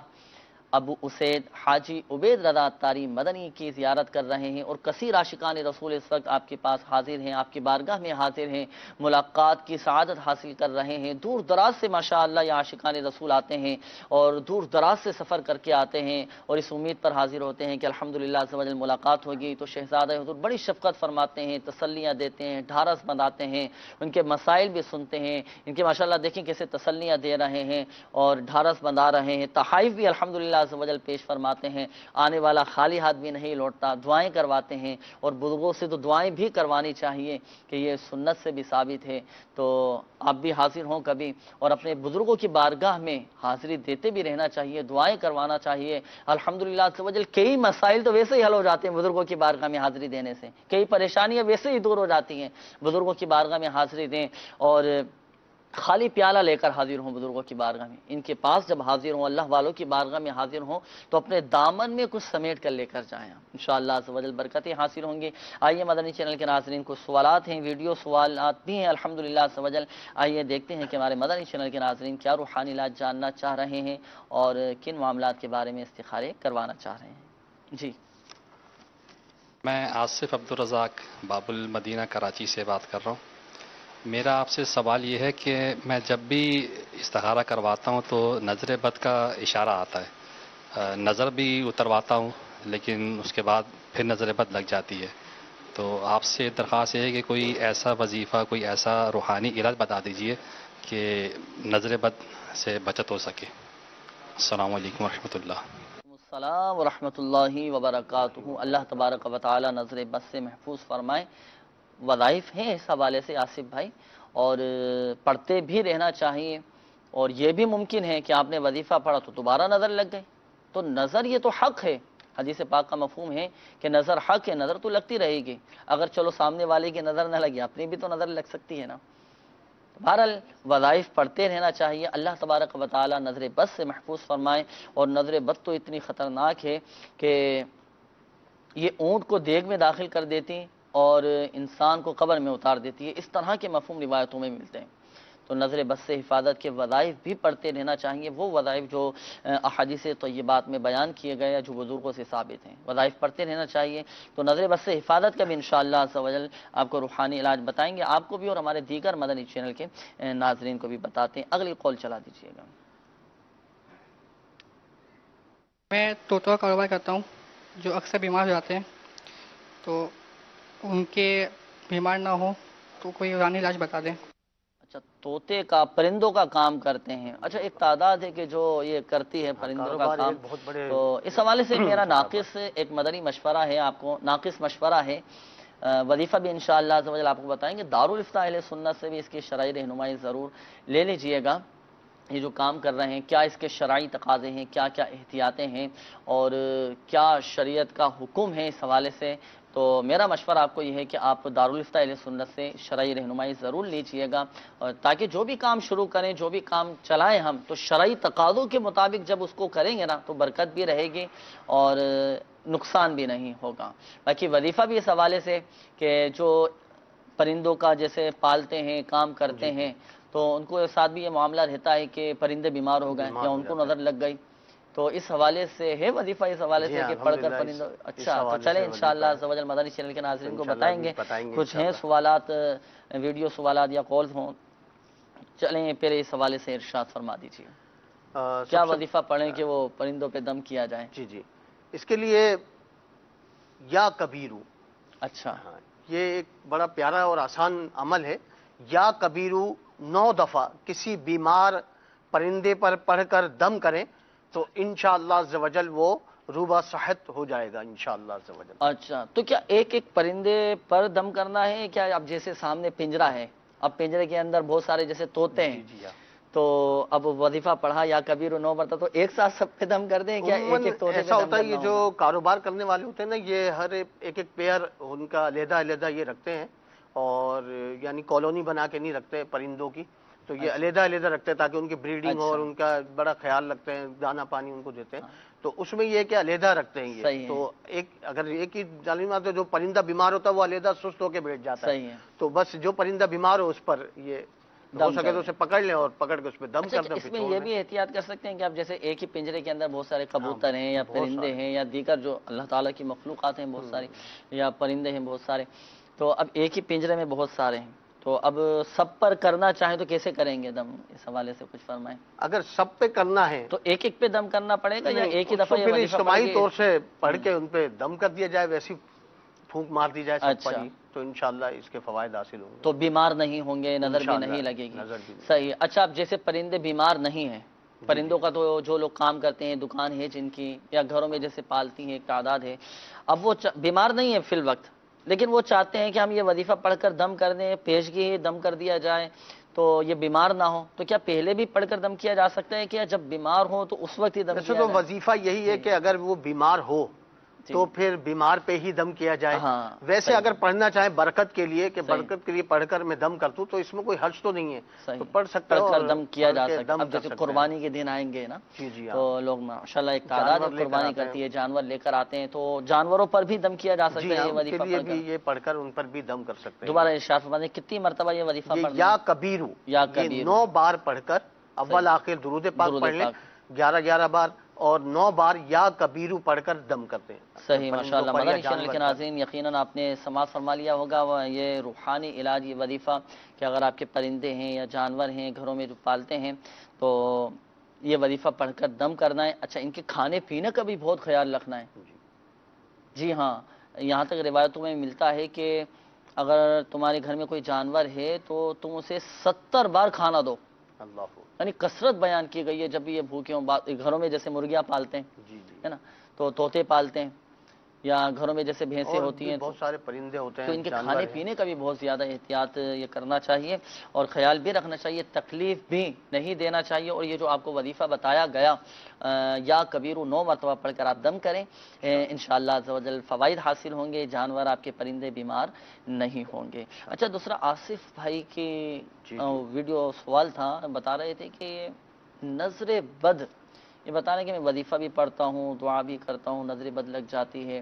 ابو اسید حاجی عبید رضا عطاری مدنی کی زیارت کر رہے ہیں. اور کثیر عاشقان رسول اس وقت آپ کے پاس حاضر ہیں، آپ کی بارگاہ میں حاضر ہیں، ملاقات کی سعادت حاصل کر رہے ہیں. دور دراز سے ماشاءاللہ یہ عاشقان رسول آتے ہیں اور دور دراز سے سفر کر کے آتے ہیں اور اس امید پر حاضر ہوتے ہیں کہ الحمدللہ عز و جل ملاقات ہوگی. تو شہزادہ حضور بڑی شفقت فرماتے ہیں، تسلیاں دیتے ہیں، ڈھارس بندھاتے ہیں، ان کے مسائل بھی سنتے ہیں. ان کے ماشاءاللہ دیکھیں کیسے تسلیاں دے رہے ہیں اور ڈھارس بندھا رہے ہیں. تحائف بھی الحمدللہ عز و جل پیش فرماتے ہیں. آنے والا خالی ہاتھ بھی نہیں لوٹتا، دعائیں کرواتے ہیں. اور بزرگوں سے تو دعائیں بھی کروانی چاہیے کہ یہ سنت سے بھی ثابت ہے. تو آپ بھی حاضر ہوں کبھی اور اپنے بزرگوں کی بارگاہ میں حاضری دیتے بھی رہنا چاہیے، دعائیں کروانا چاہیے. الحمدللہ عز و جل کئی مسائل تو ویسے ہی حل ہو جاتے ہیں بزرگوں کی بارگاہ میں حاضری دینے سے، کئی پریشانیاں ویسے ہی دور ہو جاتی ہیں. بزرگوں کی بارگاہ میں حاضری دیں اور خالی پیالہ لے کر حاضر ہوں بزرگوں کی بارگاہ میں. ان کے پاس جب حاضر ہوں، اللہ والوں کی بارگاہ میں حاضر ہوں، تو اپنے دامن میں کچھ سمیٹ کر لے کر جائیں. انشاءاللہ عز و جل برکتیں حاصل ہوں گی. آئیے مدنی چینل کے ناظرین کچھ سوالات ہیں، ویڈیو سوالات بھی ہیں الحمدللہ عز و جل. آئیے دیکھتے ہیں کہ ہمارے مدنی چینل کے ناظرین کیا روحانی علاج جاننا چاہ رہے ہیں اور کن معاملات کے بارے میں استخارے کروانا چاہ رہے ہیں. جی، میں آصف عبدالرزاق باب المدینہ کراچی سے بات کر رہا ہوں. میرا آپ سے سوال یہ ہے کہ میں جب بھی استخارہ کرواتا ہوں تو نظر بد کا اشارہ آتا ہے. نظر بھی اترواتا ہوں لیکن اس کے بعد پھر نظر بد لگ جاتی ہے. تو آپ سے درخواست ہے کہ کوئی ایسا وظیفہ، کوئی ایسا روحانی علاج بتا دیجئے کہ نظر بد سے بچت ہو سکے۔ السلام علیکم ورحمۃ اللہ۔ السلام ورحمۃ اللہ وبرکاتہ۔ اللہ تبارک و تعالی نظر بد سے محفوظ فرمائے۔ وظائف ہیں اس حوالے سے آصف بھائی، اور پڑھتے بھی رہنا چاہیے، اور یہ بھی ممکن ہے کہ آپ نے وظیفہ پڑھا تو دوبارہ نظر لگ گئی، تو نظر یہ تو حق ہے، حدیث پاک کا مفہوم ہے کہ نظر حق ہے، نظر تو لگتی رہے گی، اگر چلو سامنے والے کی نظر نہ لگی اپنی بھی تو نظر لگ سکتی ہے نا۔ بہرحال وظائف پڑھتے رہنا چاہیے، اللہ تبارک و تعالی نظر بد سے محفوظ فرمائے۔ اور نظر بد تو اتنی خطرناک ہے کہ یہ اونٹ کو دیگ میں داخل کر دیتی اور انسان کو قبر میں اتار دیتی ہے، اس طرح کے مفہوم روایتوں میں ملتے ہیں۔ تو نظر بد سے حفاظت کے وظائف بھی پڑھتے رہنا چاہیے، وہ وظائف جو احادیث طیبات میں بیان کیے گئے جو بزرگوں سے ثابت ہیں، وظائف پڑھتے رہنا چاہیے۔ تو نظر بد سے حفاظت کا بھی انشاءاللہ عز و جل آپ کو روحانی علاج بتائیں گے، آپ کو بھی اور ہمارے دیگر مدنی چینل کے ناظرین کو بھی بتاتے ہیں۔ اگلی قول چلا دیجیے گا۔ میں طوطوں کا کاروبار کرتا ہوں، جو اکثر بیمار ہو جاتے ہیں، تو ان کے بیمار نہ ہو تو کوئی روحانی علاج بتا دیں۔ اچھا، طوطے کا، پرندوں کا کام کرتے ہیں، اچھا ایک تعداد ہے کہ جو یہ کرتی ہے پرندوں کا کاروبار کام، ایک بہت بڑے تو اس حوالے سے میرا ناقص ایک مدنی مشورہ ہے، آپ کو ناقص مشورہ ہے، وظیفہ بھی انشاءاللہ عز و جل آپ کو بتائیں گے، دارالافتاء اہل سنت سے بھی اس کی شرعی رہنمائی ضرور لے لیجئے گا۔ یہ جو کام کر رہے ہیں کیا اس کے شرعی تقاضے ہیں، کیا کیا احتیاطیں ہیں، اور کیا شریعت کا حکم ہے اس حوالے سے، تو میرا مشورہ آپ کو یہ ہے کہ آپ دارالافتاء اہل سنت سے شرعی رہنمائی ضرور لیجئے گا، اور تاکہ جو بھی کام شروع کریں، جو بھی کام چلائیں ہم، تو شرعی تقاضوں کے مطابق جب اس کو کریں گے نا تو برکت بھی رہے گی اور نقصان بھی نہیں ہوگا۔ باقی وظیفہ بھی اس حوالے سے کہ جو پرندوں کا جیسے پالتے ہیں، کام کرتے ہیں، تو ان کو ساتھ بھی یہ معاملہ رہتا ہے کہ پرندے بیمار ہو گئے یا ان کو نظر لگ گئی، تو اس حوالے سے ہے وظیفہ اس حوالے سے کہ پڑھ کر پرندوں، اچھا تو چلیں انشاءاللہ عز و جل مدنی چینل کے ناظرین کو بتائیں گے، کچھ ہیں سوالات، ویڈیو سوالات یا کالز ہوں، چلیں پہلے اس حوالے سے ارشاد فرما دیجیے، کیا وظیفہ پڑھیں کہ وہ پرندوں پہ دم کیا جائے؟ جی اس کے لیے یا کبیرو، اچھا یہ ایک بڑا پیارا اور آسان عمل ہے، یا کبیرو 9 دفعہ کسی بیمار پرندے پر پڑھ کر دم کریں تو انشاءاللہ عز و جل وہ روبہ صحت ہو جائے گا انشاءاللہ عز و جل۔ اچھا، تو کیا ایک ایک پرندے پر دم کرنا ہے، کیا اب جیسے سامنے پنجرہ ہے، اب پنجرے کے اندر بہت سارے جیسے طوطے ہیں، تو اب وظیفہ پڑھا یا کبیر 9 مرتبہ، تو ایک ساتھ سب پہ دم کر دیں کیا ایک ایک طوطے پہ ایسا دم ہوتا ہے، یہ کرنا جو ہوگا؟ کاروبار کرنے والے ہوتے ہیں نا، یہ ہر ایک ایک پیئر ان کا علیحدہ علیحدہ یہ رکھتے ہیں، اور یعنی کالونی بنا کے نہیں رکھتے پرندوں کی، تو یہ علیحدہ علیحدہ رکھتے ہیں تاکہ ان کی بریڈنگ اور ان کا بڑا خیال رکھتے ہیں، دانا پانی ان کو دیتے ہیں، تو اس میں یہ کہ علیحدہ رکھتے ہیں یہ، تو ایک اگر ایک ہی تعلیمات جو پرندہ بیمار ہوتا ہے وہ علیحدہ سست ہو کے بیٹھ جاتا ہے، تو بس جو پرندہ بیمار ہو اس پر یہ ہو سکے تو اسے پکڑ لیں اور پکڑ کے اس پہ دم کر دیں۔ اس میں یہ بھی احتیاط کر سکتے ہیں کہ اب جیسے ایک ہی پنجرے کے اندر بہت سارے کبوتر ہیں یا پرندے ہیں یا دیگر جو اللہ تعالیٰ کی مخلوقات ہیں بہت ساری، یا پرندے ہیں بہت سارے، تو اب ایک ہی پنجرے میں بہت سارے ہیں، تو اب سب پر کرنا چاہیں تو کیسے کریں گے دم، اس حوالے سے کچھ فرمائیں۔ اگر سب پہ کرنا ہے تو ایک ایک پہ دم کرنا پڑے گا یا ایک ہی دفعہ یہ پھر وظیفہ اجتماعی طور سے پڑھ کے ان پہ دم کر دیا جائے، ویسی پھونک مار دی جائے سب پر ہی، تو انشاءاللہ اس کے فوائد حاصل ہوں گے، تو بیمار نہیں ہوں گے، نظر بھی نہیں لگے گی، صحیح۔ اچھا، اب جیسے پرندے بیمار نہیں ہیں، پرندوں کا تو جو لوگ کام کرتے ہیں، دکان ہے جن کی یا گھروں میں جیسے پالتی ہیں ایک تعداد ہے، اب وہ بیمار نہیں ہے فی الوقت، لیکن وہ چاہتے ہیں کہ ہم یہ وظیفہ پڑھ کر دم کر دیں، پیشگی ہی دم کر دیا جائے تو یہ بیمار نہ ہو، تو کیا پہلے بھی پڑھ کر دم کیا جا سکتا ہے کہ جب بیمار ہو تو اس وقت ہی دم کیا تو جائے؟ وظیفہ یہی ہے کہ اگر وہ بیمار ہو تو پھر بیمار پہ ہی دم کیا جائے، ویسے اگر پڑھنا چاہیں برکت کے لیے کہ برکت کے لیے پڑھ کر میں دم کرتوں تو اس میں کوئی حرج تو نہیں ہے، تو پڑھ سکتا ہے، دم کیا جا سکتا ہے۔ اب جیسے قربانی کے دن آئیں گے نا، تو لوگ ماشاءاللہ ایک تعداد قربانی کرتی ہے، جانور لے کر آتے ہیں، تو جانوروں پر بھی دم کیا جا سکتا ہے، یہ وظیفہ پڑھ کر یہ پڑھ کر ان پر بھی دم کر سکتے ہیں۔ دوبارہ ارشاد فرمائیں کتنی مرتبہ یہ وظیفہ پڑھنا ہے؟ یا کبیرو، یا کبیرو 9 بار پڑھ کر اول آخر درود پاک پڑھ لیں 11 بار، اور 9 بار یا کبیرو پڑھ کر دم کرتے ہیں۔ صحیح، ماشاءاللہ۔ مدنی چینل کے ناظرین یقیناً آپ نے سماعت فرما لیا ہوگا یہ روحانی علاج، یہ وظیفہ کہ اگر آپ کے پرندے ہیں یا جانور ہیں گھروں میں جو پالتے ہیں تو یہ وظیفہ پڑھ کر دم کرنا ہے۔ اچھا، ان کے کھانے پینے کا بھی بہت خیال رکھنا ہے۔ جی ہاں، یہاں تک روایتوں میں ملتا ہے کہ اگر تمہارے گھر میں کوئی جانور ہے تو تم اسے 70 بار کھانا دو. اللہ یعنی کثرت بیان کی گئی ہے. جب بھی یہ بھوکے ہوں، گھروں میں جیسے مرغیاں پالتے ہیں جی جی، ہے نا، تو طوطے پالتے ہیں، یا گھروں میں جیسے بھینسیں اور ہوتی بھی ہیں، بہت سارے پرندے ہوتے تو ہیں، ان کے جانور کھانے ہیں. پینے کا بھی بہت زیادہ احتیاط یہ کرنا چاہیے اور خیال بھی رکھنا چاہیے، تکلیف بھی نہیں دینا چاہیے. اور یہ جو آپ کو وظیفہ بتایا گیا یا کبیرو 9 مرتبہ پڑھ کر آپ دم کریں، انشاءاللہ عز و جل فوائد حاصل ہوں گے، جانور آپ کے پرندے بیمار نہیں ہوں گے. اچھا، دوسرا آصف بھائی کی جی جی. ویڈیو سوال تھا، بتا رہے تھے کہ نظر بد، یہ بتا رہے ہیں کہ میں وظیفہ بھی پڑھتا ہوں، دعا بھی کرتا ہوں، نظر بد لگ جاتی ہے،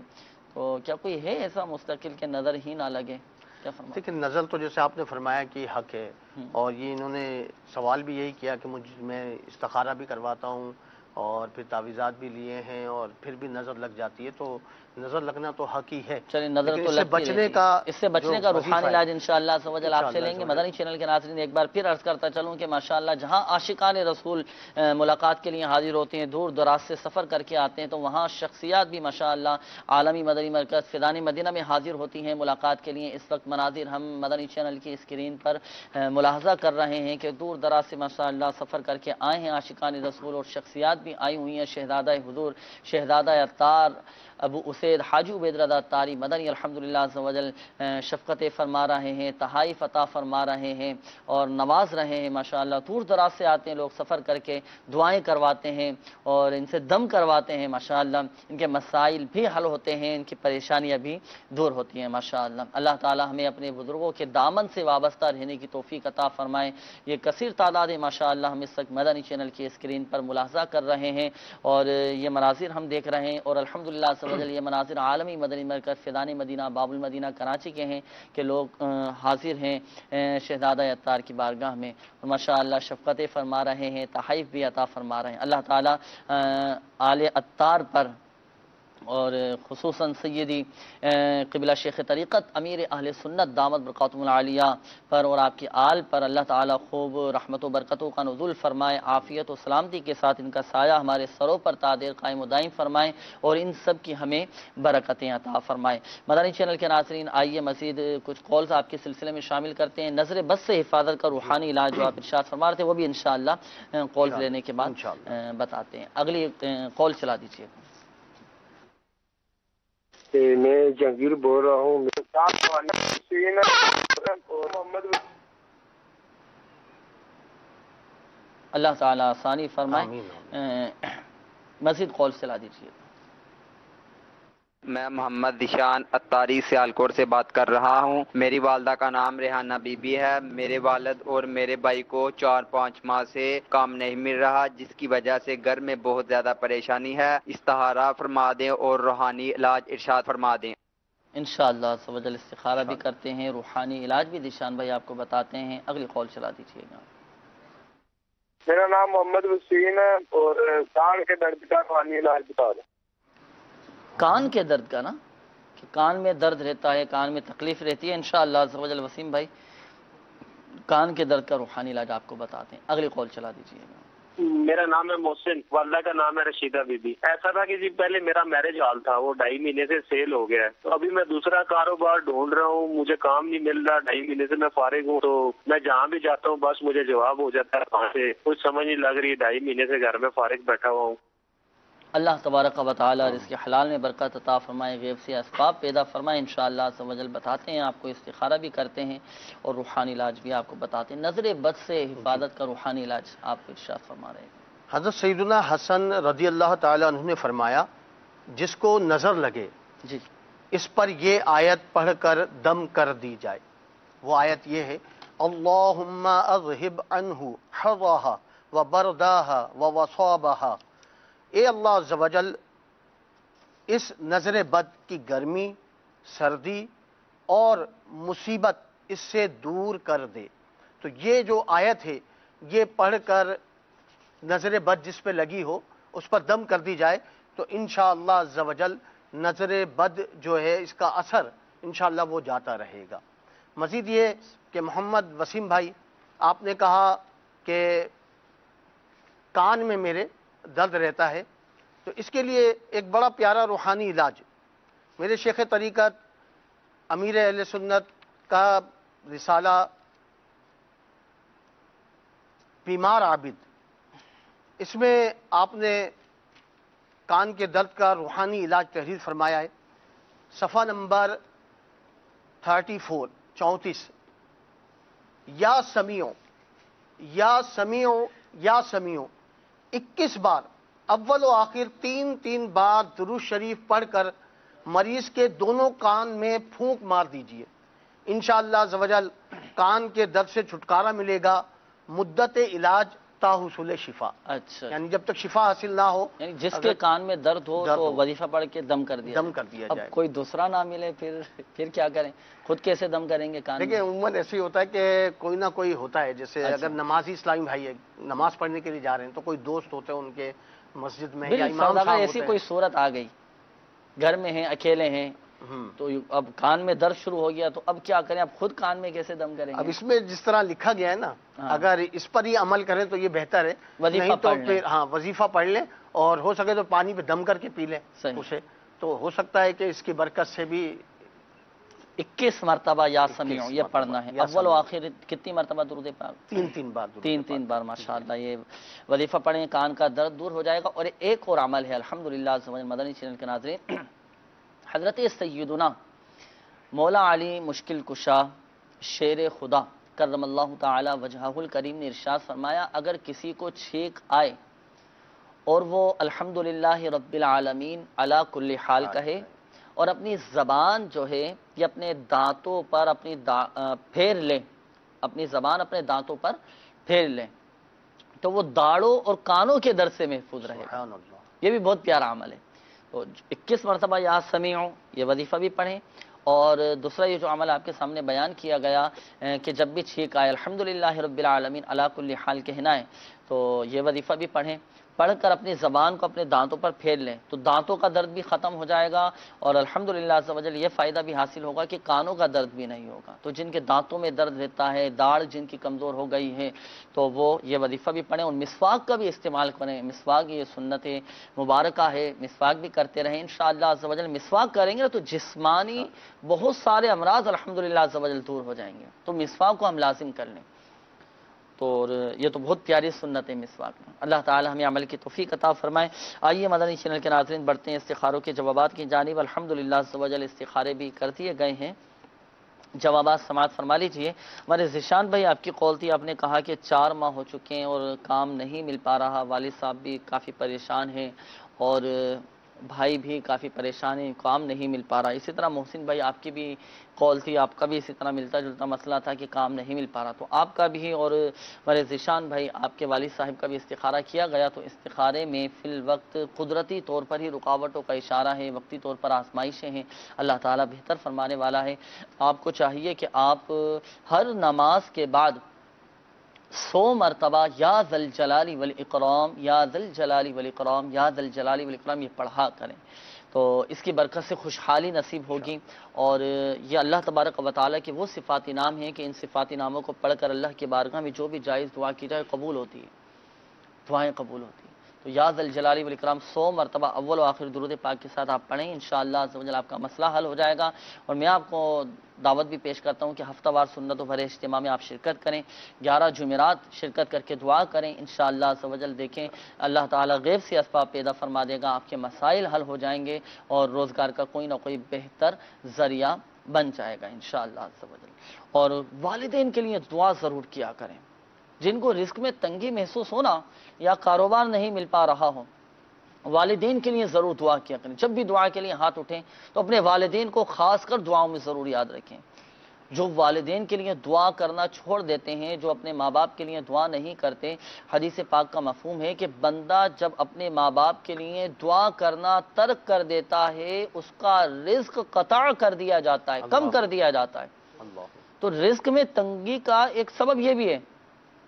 تو کیا کوئی ہے ایسا مستقل کہ نظر ہی نہ لگے؟ کیا فرماتے لیکن نظر تو جیسے آپ نے فرمایا کہ حق ہے، اور یہ انہوں نے سوال بھی یہی کیا کہ میں استخارہ بھی کرواتا ہوں اور پھر تعویذات بھی لیے ہیں اور پھر بھی نظر لگ جاتی ہے، تو نظر لگنا تو حق ہی ہے. چلیں، نظر لیکن تو اس سے لگتی بچنے رہتی ہے. کا اس سے بچنے جو کا وظیفہ روحانی ہے، علاج انشاءاللہ عز و جل آپ سے انشاءاللہ لیں گے. عز و جل. مدنی چینل کے ناظرین، ایک بار پھر عرض کرتا چلوں کہ ماشاءاللہ جہاں عاشقان رسول ملاقات کے لیے حاضر ہوتے ہیں، دور دراز سے سفر کر کے آتے ہیں، تو وہاں شخصیات بھی ماشاءاللہ عالمی مدنی مرکز فیضان مدینہ میں حاضر ہوتی ہیں ملاقات کے لیے. اس وقت مناظر ہم مدنی چینل کی اسکرین پر ملاحظہ کر رہے ہیں کہ دور دراز سے ماشاءاللہ سفر کر کے آئے ہیں عاشقان رسول، اور شخصیات بھی آئی ہوئی ہیں. شہزادہ حضور، شہزادہ اتار ابو اسید حاجی عبید رضا اتاری مدنی الحمدللہ عز و جل شفقت فرما رہے ہیں، تحائف عطا فرما رہے ہیں اور نواز رہے ہیں. ماشاءاللہ دور دراز سے آتے ہیں لوگ، سفر کر کے دعائیں کرواتے ہیں اور ان سے دم کرواتے ہیں. ماشاءاللہ ان کے مسائل بھی حل ہوتے ہیں، ان کی پریشانیاں بھی دور ہوتی ہیں. ماشاءاللہ اللہ تعالی ہمیں اپنے بزرگوں کے دامن سے وابستہ رہنے کی توفیق عطا فرمائے. یہ کثیر تعداد ہے ماشاءاللہ، ہم اس وقت مدنی چینل کی اسکرین پر ملاحظہ کر رہے ہیں اور یہ مناظر ہم دیکھ رہے ہیں. اور الحمدللہ عز و جل یہ مناظر عالمی مدنی مرکز فیضان مدینہ باب المدینہ کراچی کے ہیں کہ لوگ حاضر ہیں شہزادہ اتار کی بارگاہ میں، اور ماشاءاللہ شفقتیں فرما رہے ہیں، تحائف بھی عطا فرما رہے ہیں. اللہ تعالی آل اتار پر اور خصوصاً سیدی قبلہ شیخ طریقت امیر اہل سنت دامت برکاتہم العالیہ پر اور آپ کی آل پر اللہ تعالیٰ خوب رحمت و برکتوں کا نزول فرمائے، عافیت و سلامتی کے ساتھ ان کا سایہ ہمارے سروں پر تادیر قائم و دائم فرمائے اور ان سب کی ہمیں برکتیں عطا فرمائے. مدنی چینل کے ناظرین، آئیے مزید کچھ کالز آپ کے سلسلے میں شامل کرتے ہیں. نظر بد سے حفاظت کا روحانی علاج جو آپ ارشاد فرما رہے تھے، وہ بھی انشاءاللہ کالز لینے کے بعد بتاتے ہیں. اگلی کال چلا دیجیے. میں جہانگیر بول رہا ہوں. اللہ تعالیٰ آسانی فرمائے. آمین. مزید کال چلا دیجیے. میں محمد دشان اتاری سیالکوٹ سے بات کر رہا ہوں. میری والدہ کا نام ریحانہ بی بی ہے. میرے والد اور میرے بھائی کو 4-5 ماہ سے کام نہیں مل رہا، جس کی وجہ سے گھر میں بہت زیادہ پریشانی ہے. استخارہ فرما دیں اور روحانی علاج ارشاد فرما دیں. انشاءاللہ عز و جل استخارہ بھی کرتے ہیں، روحانی علاج بھی دشان بھائی آپ کو بتاتے ہیں. اگلی کال چلا دیجیے گا. میرا نام محمد حسین ہے اور کان کے درد کا روحانی علاج بتا دیں. کان کے درد کا نا، کہ کان میں درد رہتا ہے، کان میں تکلیف رہتی ہے. انشاءاللہ عز و جل وسیم بھائی کان کے درد کا روحانی علاج آپ کو بتاتے ہیں. اگلی کال چلا دیجیے گا. میرا نام ہے محسن، والدہ کا نام ہے رشیدہ بی بی. ایسا تھا کہ جی پہلے میرا میرج ہال تھا، وہ 2.5 مہینے سے سیل ہو گیا ہے، تو ابھی میں دوسرا کاروبار ڈھونڈ رہا ہوں. مجھے کام نہیں مل رہا، 2.5 مہینے سے میں فارغ ہوں. تو میں جہاں بھی جاتا ہوں بس مجھے جواب ہو جاتا ہے کہاں سے، کچھ سمجھ نہیں لگ رہی. 2.5 مہینے سے گھر میں فارغ بیٹھا ہوا ہوں. اللہ تبارک و تعالی رزق حلال میں برکت عطا فرمائے، غیب سے اسباب پیدا فرمائے. انشاءاللہ عز و جل بتاتے ہیں آپ کو، استخارہ بھی کرتے ہیں اور روحانی علاج بھی آپ کو بتاتے ہیں. نظر بد سے حفاظت کا روحانی علاج آپ کو ارشاد فرما رہے ہیں. حضرت سیدنا حسن رضی اللہ تعالی عنہ نے فرمایا، جس کو نظر لگے جی، اس پر یہ آیت پڑھ کر دم کر دی جائے. وہ آیت یہ ہے، اللہم اذہب عنہ حظاہا وبرداہا ووصابہا. اے اللہ عز و جل اس نظر بد کی گرمی، سردی اور مصیبت اس سے دور کر دے. تو یہ جو آیت ہے یہ پڑھ کر نظر بد جس پہ لگی ہو اس پر دم کر دی جائے تو انشاءاللہ عز و جل نظر بد جو ہے اس کا اثر انشاءاللہ وہ جاتا رہے گا. مزید یہ کہ محمد وسیم بھائی، آپ نے کہا کہ کان میں میرے درد رہتا ہے، تو اس کے لیے ایک بڑا پیارا روحانی علاج میرے شیخ طریقت امیر اہل سنت کا رسالہ بیمار عابد، اس میں آپ نے کان کے درد کا روحانی علاج تحریر فرمایا ہے۔ صفحہ نمبر 34 یا سمیعو یا سمیعو یا سمیعو 21 بار اول و آخر 3 بار درود شریف پڑھ کر مریض کے دونوں کان میں پھونک مار دیجئے، انشاءاللہ عزوجل کان کے درد سے چھٹکارا ملے گا، مدت علاج تا حصول شفا۔ اچھا، یعنی جب تک شفا حاصل نہ ہو، یعنی جس کے کان میں درد ہو تو وظیفہ پڑھ کے دم کر دیا جائے۔ اب کوئی دوسرا نہ ملے پھر کیا کریں؟ خود کیسے دم کریں گے کان میں؟ دیکھیں عموماً ایسے ہی ہوتا ہے کہ کوئی نہ کوئی ہوتا ہے، جیسے اگر نمازی اسلامی بھائی ہے نماز پڑھنے کے لیے جا رہے ہیں تو کوئی دوست ہوتے ہیں ان کے مسجد میں یا امام صاحب ایسی کوئی صورت آ گئی، گھر میں ہیں، اکیلے ہیں، تو اب کان میں درد شروع ہو گیا تو اب کیا کریں؟ اب خود کان میں کیسے دم کریں گے؟ اب اس میں جس طرح لکھا گیا ہے نا، اگر اس پر ہی عمل کریں تو یہ بہتر ہے، نہیں تو پھر وظیفہ پڑھ لیں اور ہو سکے تو پانی پہ دم کر کے پی لیں اسے، تو ہو سکتا ہے کہ اس کی برکت سے بھی 21 مرتبہ یا سمیعو یہ پڑھنا ہے۔ اول و آخر کتنی مرتبہ درود پاک؟ 3 بار 3 بار ماشاءاللہ یہ وظیفہ پڑھیں، کان کا درد دور ہو جائے گا۔ اور ایک اور عمل ہے الحمدللہ مدنی چینل کے ناظرین، حضرت سیدنا مولا علی مشکل کشا شیر خدا کرم اللہ تعالی وجہہ الکریم نے ارشاد فرمایا، اگر کسی کو چھینک آئے اور وہ الحمدللہ رب العالمین علی کل حال کہے اور اپنی زبان جو ہے یہ اپنے دانتوں پر پھیر لیں، اپنی زبان اپنے دانتوں پر پھیر لیں تو وہ داڑوں اور کانوں کے درد سے محفوظ رہے گا۔ یہ بھی بہت پیارا عمل ہے۔ تو 21 مرتبہ یا سمیعو یہ وظیفہ بھی پڑھیں، اور دوسرا یہ جو عمل آپ کے سامنے بیان کیا گیا کہ جب بھی چھینک آئے الحمدللہ رب العالمین علی کل حال کہنا ہے تو یہ وظیفہ بھی پڑھیں، پڑھ کر اپنی زبان کو اپنے دانتوں پر پھیر لیں تو دانتوں کا درد بھی ختم ہو جائے گا، اور الحمدللہ عز و جل یہ فائدہ بھی حاصل ہوگا کہ کانوں کا درد بھی نہیں ہوگا۔ تو جن کے دانتوں میں درد رہتا ہے، داڑھ جن کی کمزور ہو گئی ہے تو وہ یہ وظیفہ بھی پڑھیں، اور مسواک کا بھی استعمال کریں۔ مسواک یہ سنت مبارکہ ہے، مسواک بھی کرتے رہیں انشاءاللہ عز و جل۔ مسواک کریں گے تو جسمانی بہت سارے امراض الحمدللہ عز و جل دور ہو جائیں گے، تو مسواک کو ہم لازم کر لیں۔ تو یہ تو بہت پیاری سنت ہے مسواک میں، اللہ تعالی ہمیں عمل کی توفیق عطا فرمائے۔ آئیے مدنی چینل کے ناظرین بڑھتے ہیں استخاروں کے جوابات کی جانب۔ الحمدللہ عز و جل استخارے بھی کر دیے گئے ہیں، جوابات سماعت فرما لیجئے۔ ہمارے ذیشان بھائی آپ کی قول تھی، آپ نے کہا کہ 4 ماہ ہو چکے ہیں اور کام نہیں مل پا رہا، والد صاحب بھی کافی پریشان ہیں اور بھائی بھی کافی پریشان ہیں، کام نہیں مل پا رہا۔ اسی طرح محسن بھائی آپ کی بھی قول تھی، آپ کا بھی اسی طرح ملتا جلتا مسئلہ تھا کہ کام نہیں مل پا رہا، تو آپ کا بھی اور ہمارے ذیشان بھائی آپ کے والد صاحب کا بھی استخارہ کیا گیا۔ تو استخارے میں فی الوقت قدرتی طور پر ہی رکاوٹوں کا اشارہ ہے، وقتی طور پر آزمائشیں ہیں، اللہ تعالیٰ بہتر فرمانے والا ہے۔ آپ کو چاہیے کہ آپ ہر نماز کے بعد 100 مرتبہ یا ذا الجلال والاکرام یا ذا الجلال والاکرام یا ذا الجلال والاکرام یہ پڑھا کریں، تو اس کی برکت سے خوشحالی نصیب ہوگی۔ اور یہ اللہ تبارک و تعالیٰ کے وہ صفاتی نام ہیں کہ ان صفاتی ناموں کو پڑھ کر اللہ کی بارگاہ میں جو بھی جائز دعا کی جائے قبول ہوتی ہے، دعائیں قبول ہوتی ہیں۔ تو یا ذا الجلال والاکرام 100 مرتبہ اول و آخر درود پاک کے ساتھ آپ پڑھیں، انشاءاللہ عز و جل آپ کا مسئلہ حل ہو جائے گا۔ اور میں آپ کو دعوت بھی پیش کرتا ہوں کہ ہفتہ وار سنت و بھرے اجتماع میں آپ شرکت کریں، 11 جمعرات شرکت کر کے دعا کریں، انشاءاللہ عز و جل دیکھیں اللہ تعالیٰ غیب سے اسباب پیدا فرما دے گا، آپ کے مسائل حل ہو جائیں گے اور روزگار کا کوئی نہ کوئی بہتر ذریعہ بن جائے گا انشاءاللہ عز و جل۔ اور والدین کے لیے دعا ضرور کیا کریں، جن کو رزق میں تنگی محسوس ہونا یا کاروبار نہیں مل پا رہا ہو، والدین کے لیے ضرور دعا کیا کریں۔ جب بھی دعا کے لیے ہاتھ اٹھیں تو اپنے والدین کو خاص کر دعاؤں میں ضرور یاد رکھیں۔ جو والدین کے لیے دعا کرنا چھوڑ دیتے ہیں، جو اپنے ماں باپ کے لیے دعا نہیں کرتے، حدیث پاک کا مفہوم ہے کہ بندہ جب اپنے ماں باپ کے لیے دعا کرنا ترک کر دیتا ہے اس کا رزق قطع کر دیا جاتا ہے، کم کر دیا جاتا ہے۔ تو رزق میں تنگی کا ایک سبب یہ بھی ہے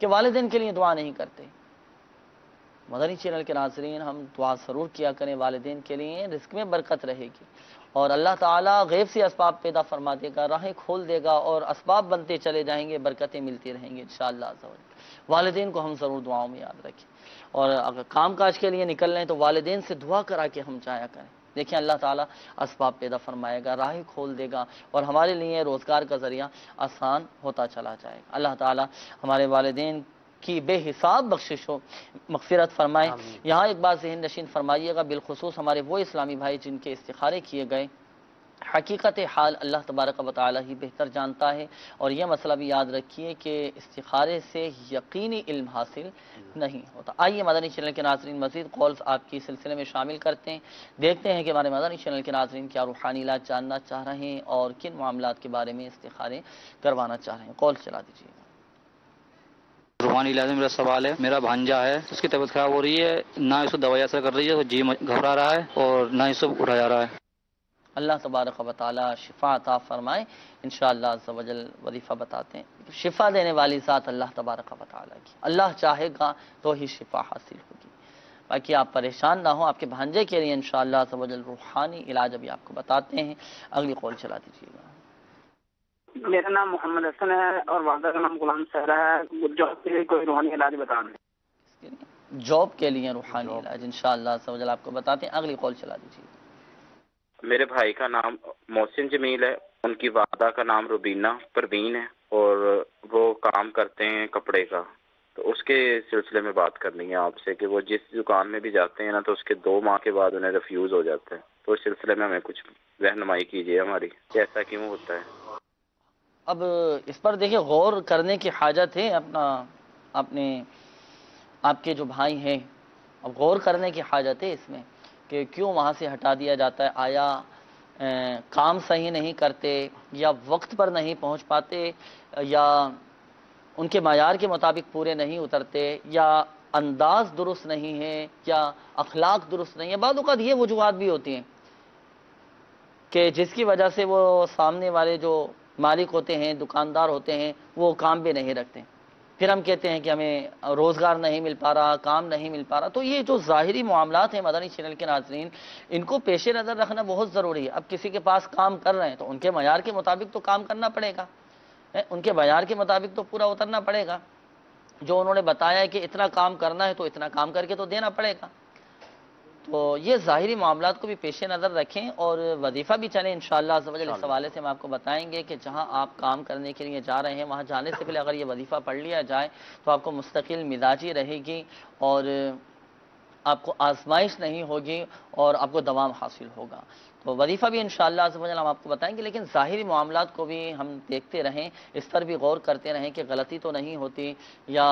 کہ والدین کے لیے دعا نہیں کرتے۔ مدنی چینل کے ناظرین ہم دعا ضرور کیا کریں والدین کے لیے، رزق میں برکت رہے گی اور اللہ تعالیٰ غیب سے اسباب پیدا فرما دے گا، راہیں کھول دے گا اور اسباب بنتے چلے جائیں گے، برکتیں ملتی رہیں گی انشاءاللہ عز و جل۔ والدین کو ہم ضرور دعاؤں میں یاد رکھیں، اور اگر کام کاج کے لیے نکل رہے ہیں تو والدین سے دعا کرا کے ہم جایا کریں، دیکھیں اللہ تعالیٰ اسباب پیدا فرمائے گا، راہ کھول دے گا اور ہمارے لیے روزگار کا ذریعہ آسان ہوتا چلا جائے گا۔ اللہ تعالیٰ ہمارے والدین کی بے حساب بخشش ہو، مغفرت فرمائے۔ یہاں ایک بات ذہن نشین فرمائیے گا، بالخصوص ہمارے وہ اسلامی بھائی جن کے استخارے کیے گئے، حقیقت حال اللہ تبارک و تعالی ہی بہتر جانتا ہے، اور یہ مسئلہ بھی یاد رکھیے کہ استخارے سے یقینی علم حاصل نہیں ہوتا۔ آئیے مدنی چینل کے ناظرین مزید کالز آپ کی سلسلے میں شامل کرتے ہیں، دیکھتے ہیں کہ ہمارے مدنی چینل کے ناظرین کیا روحانی علاج جاننا چاہ رہے ہیں اور کن معاملات کے بارے میں استخارے کروانا چاہ رہے ہیں۔ کال چلا دیجیے گا۔ روحانی علاج میں میرا سوال ہے، میرا بھانجا ہے، اس کی طبیعت خراب ہو رہی ہے، نہ اس کو دوائی اثر کر رہی ہے، جی گھبرا رہا ہے اور نہ اس کو اٹھا جا رہا ہے۔ اللہ تبارک و تعالی شفا عطا فرمائے۔ انشاءاللہ عز و جل وظیفہ بتاتے ہیں، شفا دینے والی ذات اللہ تبارک و تعالی کی، اللہ چاہے گا تو ہی شفا حاصل ہوگی۔ باقی آپ پریشان نہ ہوں، آپ کے بھانجے کے لیے انشاءاللہ عز و جل روحانی علاج ابھی آپ کو بتاتے ہیں۔ اگلی کال چلا دیجیے گا۔ میرا نام محمد حسن ہے اور والدہ کا نام غلام سہرا ہے، جاب کے لیے کوئی روحانی علاج بتا دیں۔ جاب کے لیے روحانی علاج انشاءاللہ عز و جل آپ کو بتاتے ہیں۔ اگلی کال چلا دیجیے گا۔ میرے بھائی کا نام محسن جمیل ہے، ان کی والدہ کا نام روبینہ پروین ہے اور وہ کام کرتے ہیں کپڑے کا، تو اس کے سلسلے میں بات کرنی ہے آپ سے کہ وہ جس دکان میں بھی جاتے ہیں نا تو اس کے 2 ماہ کے بعد انہیں ریفیوز ہو جاتا ہے، تو اس سلسلے میں ہمیں کچھ رہنمائی کیجیے ہماری کہ ایسا کیوں ہوتا ہے۔ اب اس پر دیکھیں غور کرنے کی حاجت ہے، آپ کے جو بھائی ہیں، اب غور کرنے کی حاجت ہے اس میں کہ کیوں وہاں سے ہٹا دیا جاتا ہے۔ آیا کام صحیح نہیں کرتے، یا وقت پر نہیں پہنچ پاتے، یا ان کے معیار کے مطابق پورے نہیں اترتے، یا انداز درست نہیں ہے، یا اخلاق درست نہیں ہے۔ بعض اوقات یہ وجوہات بھی ہوتی ہیں کہ جس کی وجہ سے وہ سامنے والے جو مالک ہوتے ہیں، دکاندار ہوتے ہیں، وہ کام بھی نہیں رکھتے، پھر ہم کہتے ہیں کہ ہمیں روزگار نہیں مل پا رہا، کام نہیں مل پا رہا۔ تو یہ جو ظاہری معاملات ہیں مدنی چینل کے ناظرین، ان کو پیش نظر رکھنا بہت ضروری ہے۔ اب کسی کے پاس کام کر رہے ہیں تو ان کے معیار کے مطابق تو کام کرنا پڑے گا، ان کے معیار کے مطابق تو پورا اترنا پڑے گا۔ جو انہوں نے بتایا ہے کہ اتنا کام کرنا ہے تو اتنا کام کر کے تو دینا پڑے گا۔ تو یہ ظاہری معاملات کو بھی پیش نظر رکھیں اور وظیفہ بھی چلیں انشاءاللہ عز و جل۔ اس حوالے سے ہم آپ کو بتائیں گے کہ جہاں آپ کام کرنے کے لیے جا رہے ہیں وہاں جانے سے پہلے اگر یہ وظیفہ پڑھ لیا جائے تو آپ کو مستقل مزاجی رہے گی اور آپ کو آزمائش نہیں ہوگی اور آپ کو دوام حاصل ہوگا۔ تو وظیفہ بھی انشاءاللہ عز و جل ہم آپ کو بتائیں گے، لیکن ظاہری معاملات کو بھی ہم دیکھتے رہیں، اس پر بھی غور کرتے رہیں کہ غلطی تو نہیں ہوتی یا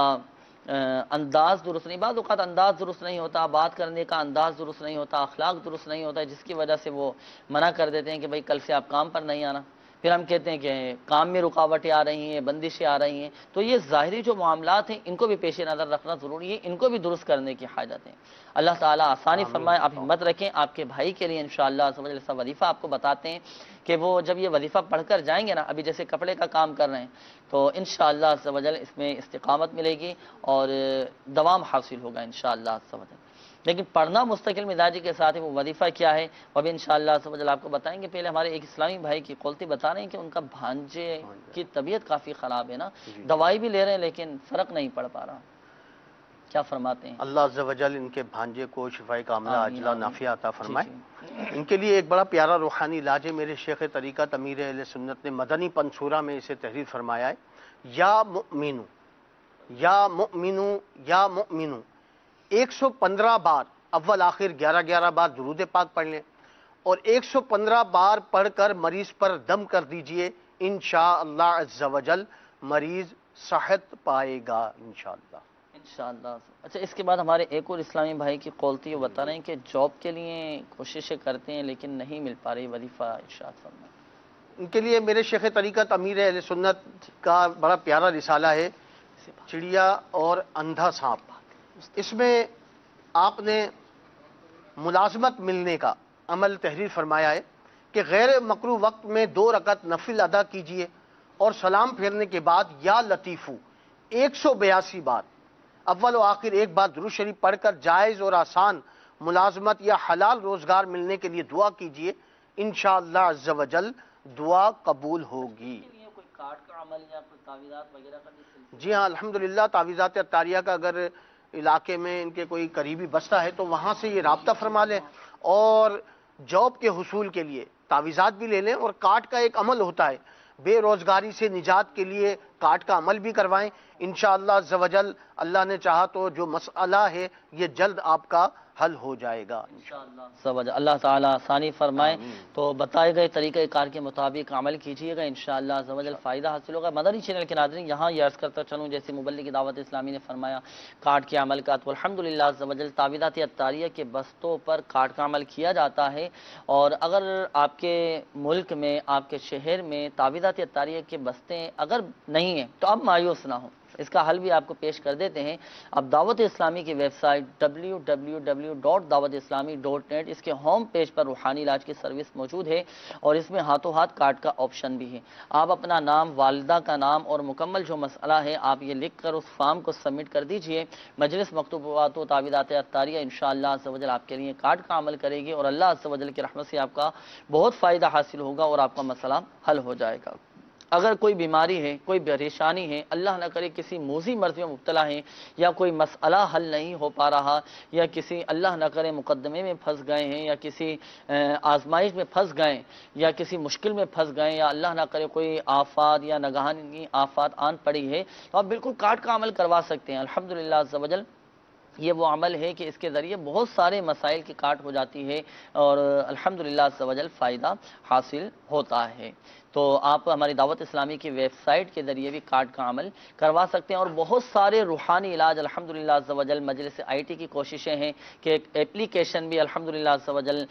انداز درست نہیں۔ بعض اوقات انداز درست نہیں ہوتا، بات کرنے کا انداز درست نہیں ہوتا، اخلاق درست نہیں ہوتا، جس کی وجہ سے وہ منع کر دیتے ہیں کہ بھائی کل سے آپ کام پر نہیں آنا۔ پھر ہم کہتے ہیں کہ کام میں رکاوٹیں آ رہی ہیں، بندشیں آ رہی ہیں۔ تو یہ ظاہری جو معاملات ہیں ان کو بھی پیش نظر رکھنا ضروری ہے، ان کو بھی درست کرنے کی حاجت ہے۔ اللہ تعالیٰ آسانی فرمائے، آپ ہمت رکھیں۔ آپ کے بھائی کے لیے انشاءاللہ عز و جل ایسا وظیفہ آپ کو بتاتے ہیں کہ وہ جب یہ وظیفہ پڑھ کر جائیں گے نا، ابھی جیسے کپڑے کا کام کر رہے ہیں، تو انشاءاللہ عز و جل اس میں استقامت ملے گی اور دوام حاصل ہوگا انشاءاللہ عز و جل۔ لیکن پڑھنا مستقل مزاجی کے ساتھ ہے، وہ وظیفہ کیا ہے وہ بھی انشاءاللہ عز و جل آپ کو بتائیں گے۔ پہلے ہمارے ایک اسلامی بھائی کی قولتی بتا رہے ہیں کہ ان کا بھانجے کی طبیعت کافی خراب ہے نا، دوائی بھی لے رہے ہیں لیکن فرق نہیں پڑ پا رہا، کیا فرماتے ہیں؟ اللہ عز و جل ان کے بھانجے کو شفائے کاملہ عاجلہ نافعہ عطا فرمائے۔ ان کے لیے ایک بڑا پیارا روحانی علاج ہے۔ میرے شیخ طریقت امیر اہل سنت نے مدنی پنصورہ میں اسے تحریر فرمایا ہے، یا مؤمنو یا مؤمنو یا مؤمنو، 115 بار اول آخر 11 بار درود پاک پڑھ لیں اور 115 بار پڑھ کر مریض پر دم کر دیجئے، انشاءاللہ عز و جل مریض صحت پائے گا انشاءاللہ۔ انشاءاللہ۔ اچھا، اس کے بعد ہمارے ایک اور اسلامی بھائی کی قولتی وہ بتا رہے ہیں کہ جاب کے لیے کوششیں کرتے ہیں لیکن نہیں مل پا رہی، وظیفہ ارشاد فرمائیں۔ ان کے لیے میرے شیخ طریقت امیر اہل سنت کا بڑا پیارا رسالہ ہے، چڑیا اور اندھا سانپ۔ اس میں آپ نے ملازمت ملنے کا عمل تحریر فرمایا ہے کہ غیر مکروہ وقت میں 2 رکعت نفل ادا کیجئے اور سلام پھیرنے کے بعد یا لطیفو 182 بار اول و آخر 1 بار درود شریف پڑھ کر جائز اور آسان ملازمت یا حلال روزگار ملنے کے لیے دعا کیجئے، انشاءاللہ عز و جل دعا قبول ہوگی۔ جی ہاں، الحمدللہ تعویذات عطاریہ کا اگر علاقے میں ان کے کوئی قریبی بستہ ہے تو وہاں سے یہ رابطہ فرما لیں، اور جاب کے حصول کے لیے تعویذات بھی لے لیں، اور کارڈ کا ایک عمل ہوتا ہے، بے روزگاری سے نجات کے لیے کارڈ کا عمل بھی کروائیں۔ انشاءاللہ عز و جل اللہ نے چاہا تو جو مسئلہ ہے یہ جلد آپ کا حل ہو جائے گا انشاءاللہ۔ اللہ تعالیٰ آسانی فرمائے۔ تو بتائے گئے طریقہ کار کے مطابق عمل کیجیے گا، انشاءاللہ عز و جل فائدہ حاصل ہوگا۔ مدنی چینل کے ناظرین، یہاں یہ عرض کرتا چلوں جیسے مبلغ دعوت اسلامی نے فرمایا کارڈ کے عمل کا، تو الحمدللہ عز و جل تعویذات عطاریہ کے بستوں پر کارڈ کا عمل کیا جاتا ہے، اور اگر آپ کے ملک میں، آپ کے شہر میں تعویذات عطاریہ کے بستے اگر نہیں ہیں تو اب مایوس نہ ہوں، اس کا حل بھی آپ کو پیش کر دیتے ہیں۔ اب دعوت اسلامی کی ویب سائٹ www.dawatislami.net، اس کے ہوم پیج پر روحانی علاج کی سروس موجود ہے، اور اس میں ہاتھوں ہاتھ کارڈ کا آپشن بھی ہے۔ آپ اپنا نام، والدہ کا نام اور مکمل جو مسئلہ ہے آپ یہ لکھ کر اس فارم کو سبمٹ کر دیجئے۔ مجلس مکتوبات و تعویذات عطاریہ انشاءاللہ عز و جل آپ کے لیے کارڈ کا عمل کرے گی، اور اللہ عز و جل کی رحمت سے آپ کا بہت فائدہ حاصل ہوگا اور آپ کا مسئلہ حل ہو جائے گا۔ اگر کوئی بیماری ہے، کوئی پریشانی ہے، اللہ نہ کرے کسی موذی مرض میں مبتلا ہیں، یا کوئی مسئلہ حل نہیں ہو پا رہا، یا کسی اللہ نہ کرے مقدمے میں پھنس گئے ہیں، یا کسی آزمائش میں پھنس گئے، یا کسی مشکل میں پھنس گئے، یا اللہ نہ کرے کوئی آفات یا ناگہانی آفات آن پڑی ہے، تو آپ بالکل کارڈ کا عمل کروا سکتے ہیں۔ الحمدللہ عز و جل یہ وہ عمل ہے کہ اس کے ذریعے بہت سارے مسائل کی کاٹ ہو جاتی ہے، اور الحمدللہ عز و جل فائدہ حاصل ہوتا ہے۔ تو آپ ہماری دعوت اسلامی کی ویب سائٹ کے ذریعے بھی کارڈ کا عمل کروا سکتے ہیں، اور بہت سارے روحانی علاج الحمدللہ عز و جل مجلس آئی ٹی کی کوششیں ہیں کہ ایک اپلیکیشن بھی الحمدللہ عز و جل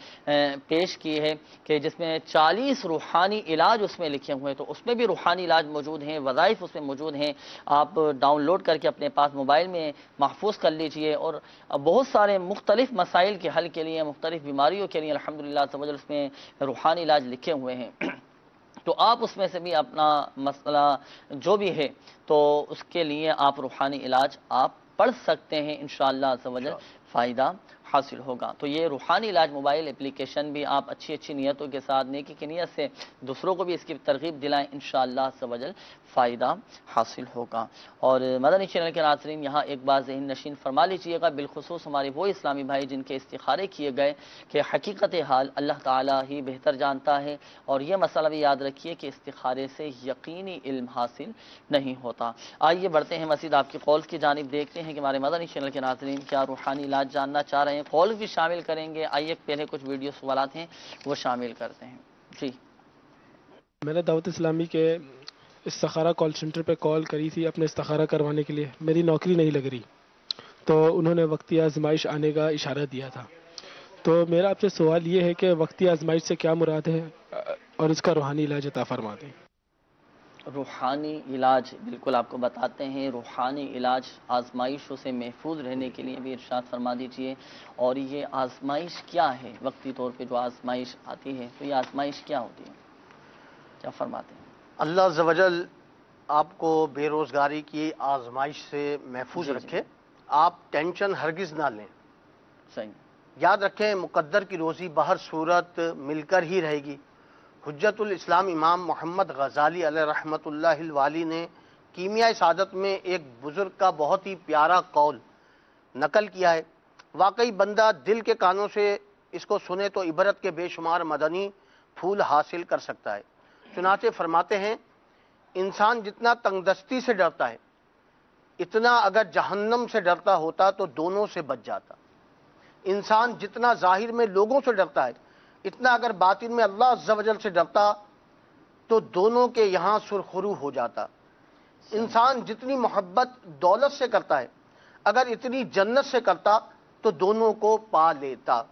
پیش کی ہے کہ جس میں 40 روحانی علاج اس میں لکھے ہوئے ہیں، تو اس میں بھی روحانی علاج موجود ہیں، وظائف اس میں موجود ہیں، آپ ڈاؤن لوڈ کر کے اپنے پاس موبائل میں محفوظ کر لیجئے، اور بہت سارے مختلف مسائل کے حل کے لیے، مختلف بیماریوں کے لیے الحمدللہ عز و جل اس میں روحانی علاج لکھے ہوئے ہیں۔ تو آپ اس میں سے بھی اپنا مسئلہ جو بھی ہے تو اس کے لیے آپ روحانی علاج آپ پڑھ سکتے ہیں، انشاءاللہ عز و جل فائدہ حاصل ہوگا۔ تو یہ روحانی علاج موبائل اپلیکیشن بھی آپ اچھی اچھی نیتوں کے ساتھ، نیکی کی نیت سے دوسروں کو بھی اس کی ترغیب دلائیں، انشاءاللہ عز و جل فائدہ حاصل ہوگا۔ اور مدنی چینل کے ناظرین، یہاں ایک بات ذہن نشین فرما لیجئے گا، بالخصوص ہمارے وہ اسلامی بھائی جن کے استخارے کیے گئے کہ حقیقت حال اللہ تعالیٰ ہی بہتر جانتا ہے، اور یہ مسئلہ بھی یاد رکھیے کہ استخارے سے یقینی علم حاصل نہیں ہوتا۔ آئیے بڑھتے ہیں مزید آپ کی کالز کی جانب، دیکھتے ہیں کہ ہمارے مدنی چینل کے ناظرین کیا روحانی علاج جاننا چاہ رہے ہیں، کالز بھی شامل کریں گے۔ آئیے پہلے کچھ ویڈیو سوالات ہیں وہ شامل کرتے ہیں۔ جی، میں نے دعوت اسلامی کے استخارہ کال سینٹر پہ کال کری تھی اپنے استخارہ کروانے کے لیے، میری نوکری نہیں لگ رہی، تو انہوں نے وقتی آزمائش آنے کا اشارہ دیا تھا۔ تو میرا آپ سے سوال یہ ہے کہ وقتی آزمائش سے کیا مراد ہے، اور اس کا روحانی علاج عطا فرما دیں۔ روحانی علاج بالکل آپ کو بتاتے ہیں، روحانی علاج آزمائشوں سے محفوظ رہنے کے لیے بھی ارشاد فرما دیجئے، اور یہ آزمائش کیا ہے، وقتی طور پہ جو آزمائش آتی ہے تو یہ آزمائش کیا ہوتی ہے، کیا فرماتے ہیں؟ اللہ عز و جل آپ کو بے روزگاری کی آزمائش سے محفوظ رکھے، آپ ٹینشن ہرگز نہ لیں، صحیح یاد رکھیں مقدر کی روزی بہر صورت مل کر ہی رہے گی۔ حجت الاسلام امام محمد غزالی علیہ رحمت اللہ الوالی نے کیمیائے سعادت میں ایک بزرگ کا بہت ہی پیارا قول نقل کیا ہے، واقعی بندہ دل کے کانوں سے اس کو سنے تو عبرت کے بے شمار مدنی پھول حاصل کر سکتا ہے۔ چنانچہ فرماتے ہیں انسان جتنا تنگ دستی سے ڈرتا ہے، اتنا اگر جہنم سے ڈرتا ہوتا تو دونوں سے بچ جاتا۔ انسان جتنا ظاہر میں لوگوں سے ڈرتا ہے، اتنا اگر باطن میں اللہ عز و جل سے ڈرتا تو دونوں کے یہاں سرخرو ہو جاتا۔ انسان جتنی محبت دولت سے کرتا ہے، اگر اتنی جنت سے کرتا تو دونوں کو پا لیتا۔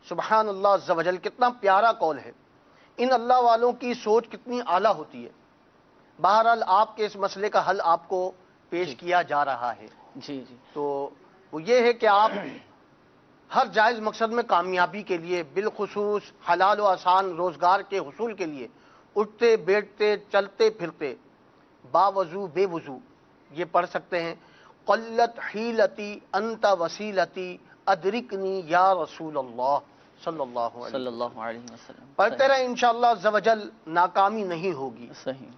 سبحان اللہ عز و جل، کتنا پیارا قول ہے۔ ان اللہ والوں کی سوچ کتنی اعلیٰ ہوتی ہے۔ بہرحال آپ کے اس مسئلے کا حل آپ کو پیش کیا جا رہا ہے۔ جی جی، تو وہ یہ ہے کہ آپ ہر جائز مقصد میں کامیابی کے لیے، بالخصوص حلال و آسان روزگار کے حصول کے لیے اٹھتے بیٹھتے چلتے پھرتے باوضو بے وضو یہ پڑھ سکتے ہیں، قلت حیلتی انت وسیلتی ادرکنی یا رسول اللہ صلی اللہ علیہ وسلم۔ پڑھتے رہے، انشاءاللہ عز و جل ناکامی نہیں ہوگی۔ صحیح،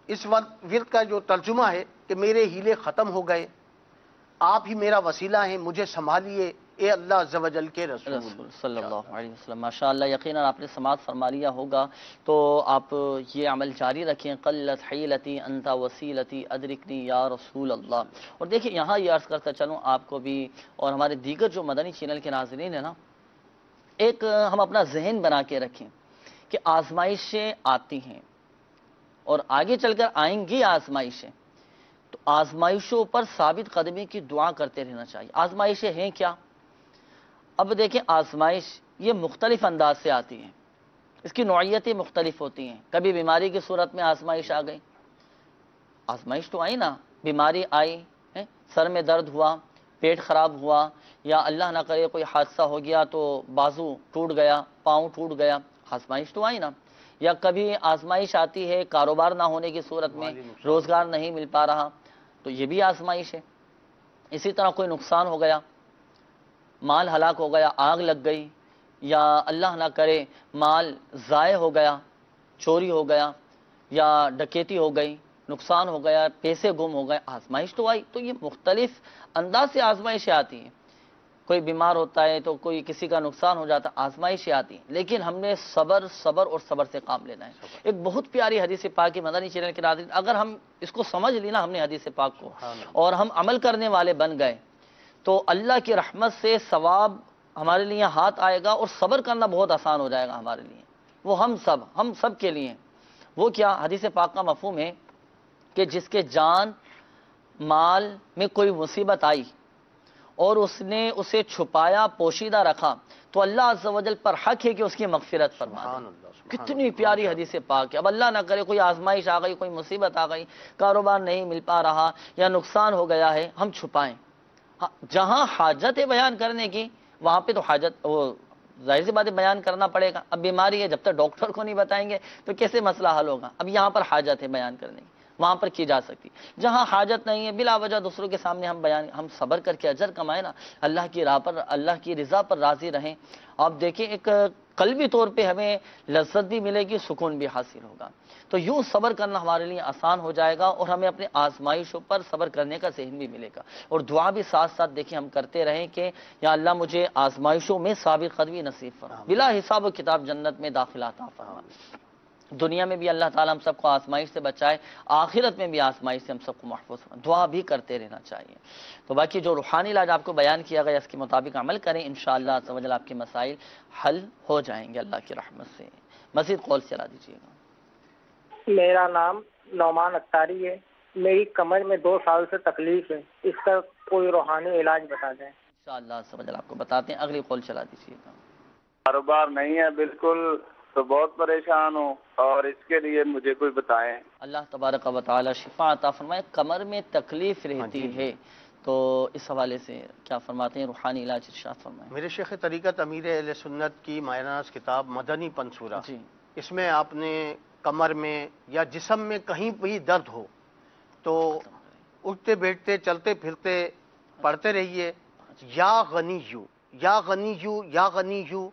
اس وقت ورد کا جو ترجمہ ہے کہ میرے ہیلے ختم ہو گئے، آپ ہی میرا وسیلہ ہیں، مجھے سنبھالیے اے اللہ عز و جل کے رسول صلی اللہ علیہ وسلم۔ ماشاءاللہ، یقیناً آپ نے سماعت فرما لیا ہوگا، تو آپ یہ عمل جاری رکھیں۔ قلت حیلتی انت وسیلتی ادرکنی یا رسول اللہ۔ اور دیکھیں یہاں یہ عرض کرتا چلوں آپ کو بھی اور ہمارے دیگر جو مدنی چینل کے ناظرین ہیں نا، ایک ہم اپنا ذہن بنا کے رکھیں کہ آزمائشیں آتی ہیں اور آگے چل کر آئیں گی آزمائشیں، تو آزمائشوں پر ثابت قدمی کی دعا کرتے رہنا چاہیے۔ آزمائشیں ہیں کیا؟ اب دیکھیں، آزمائش یہ مختلف انداز سے آتی ہیں، اس کی نوعیتیں مختلف ہوتی ہیں۔ کبھی بیماری کی صورت میں آزمائش آ گئی، آزمائش تو آئی نا، بیماری آئی، سر میں درد ہوا، پیٹ خراب ہوا، یا اللہ نہ کرے کوئی حادثہ ہو گیا تو بازو ٹوٹ گیا، پاؤں ٹوٹ گیا، آزمائش تو آئی نا۔ یا کبھی آزمائش آتی ہے کاروبار نہ ہونے کی صورت میں، روزگار نہیں مل پا رہا، تو یہ بھی آزمائش ہے۔ اسی طرح کوئی نقصان ہو گیا، مال ہلاک ہو گیا، آگ لگ گئی، یا اللہ نہ کرے مال ضائع ہو گیا، چوری ہو گیا، یا ڈکیتی ہو گئی، نقصان ہو گیا، پیسے گم ہو گئے، آزمائش تو آئی۔ تو یہ مختلف انداز سے آزمائشیں آتی ہیں۔ کوئی بیمار ہوتا ہے تو کوئی کسی کا نقصان ہو جاتا، آزمائشیں آتی ہیں، لیکن ہم نے صبر اور صبر سے کام لینا ہے۔ ایک بہت پیاری حدیث پاک ہے مدنی چینل کے ناظرین، اگر ہم اس کو سمجھ لی نا ہم نے حدیث پاک کو، اور ہم عمل کرنے والے بن گئے، تو اللہ کی رحمت سے ثواب ہمارے لیے ہاتھ آئے گا، اور صبر کرنا بہت آسان ہو جائے گا ہمارے لیے۔ وہ ہم سب کے لیے۔ وہ کیا؟ حدیث پاک کا مفہوم ہے کہ جس کے جان مال میں کوئی مصیبت آئی اور اس نے اسے چھپایا، پوشیدہ رکھا، تو اللہ عز و جل پر حق ہے کہ اس کی مغفرت فرما دے۔ کتنی پیاری حدیث پاک ہے۔ اب اللہ نہ کرے کوئی آزمائش آ گئی، کوئی مصیبت آ گئی، کاروبار نہیں مل پا رہا یا نقصان ہو گیا ہے، ہم چھپائیں۔ جہاں حاجت ہے بیان کرنے کی، وہاں پہ تو حاجت، وہ ظاہر سی بات ہے بیان کرنا پڑے گا۔ اب بیماری ہے، جب تک ڈاکٹر کو نہیں بتائیں گے تو کیسے مسئلہ حل ہوگا؟ اب یہاں پر حاجت ہے بیان کرنے کی، وہاں پر کی جا سکتی۔ جہاں حاجت نہیں ہے، بلا وجہ دوسروں کے سامنے ہم صبر کر کے اجر کمائیں نا، اللہ کی راہ پر، اللہ کی رضا پر راضی رہیں۔ آپ دیکھیں ایک قلبی طور پہ ہمیں لذت بھی ملے گی، سکون بھی حاصل ہوگا۔ تو یوں صبر کرنا ہمارے لیے آسان ہو جائے گا، اور ہمیں اپنے آزمائشوں پر صبر کرنے کا ذہن بھی ملے گا۔ اور دعا بھی ساتھ ساتھ دیکھیں ہم کرتے رہیں کہ یا اللہ مجھے آزمائشوں میں ثابت قدمی نصیب فرما، بلا حساب و کتاب جنت میں داخلہ عطا فرما۔ دنیا میں بھی اللہ تعالیٰ ہم سب کو آزمائش سے بچائے، آخرت میں بھی آزمائش سے ہم سب کو محفوظ فرمائے۔ دعا بھی کرتے رہنا چاہیے۔ تو باقی جو روحانی علاج آپ کو بیان کیا گیا اس کے مطابق عمل کریں، انشاءاللہ عز و جل آپ کے مسائل حل ہو جائیں گے اللہ کی رحمت سے۔ مزید قول چلا دیجیے گا۔ میرا نام نعمان اختاری ہے، میری کمر میں 2 سال سے تکلیف ہے، اس کا کوئی روحانی علاج بتا دیں۔ انشاءاللہ عز و جل آپ کو بتاتے ہیں، اگلی قول چلا دیجیے گا۔ کاروبار نہیں ہے بالکل، تو بہت پریشان ہوں، اور اس کے لیے مجھے کوئی بتائیں۔ اللہ تبارک و تعالی شفا عطا فرمائے۔ کمر میں تکلیف رہتی ہے تو اس حوالے سے کیا فرماتے ہیں؟ روحانی علاج ارشاد فرمائیں۔ میرے شیخ طریقت امیر اہل سنت کی ماہ ناز کتاب مدنی پنصورہ، اس میں آپ نے کمر میں یا جسم میں کہیں بھی درد ہو تو اٹھتے بیٹھتے چلتے پھرتے پڑھتے رہیے یا غنیو یا غنیو یا غنیو،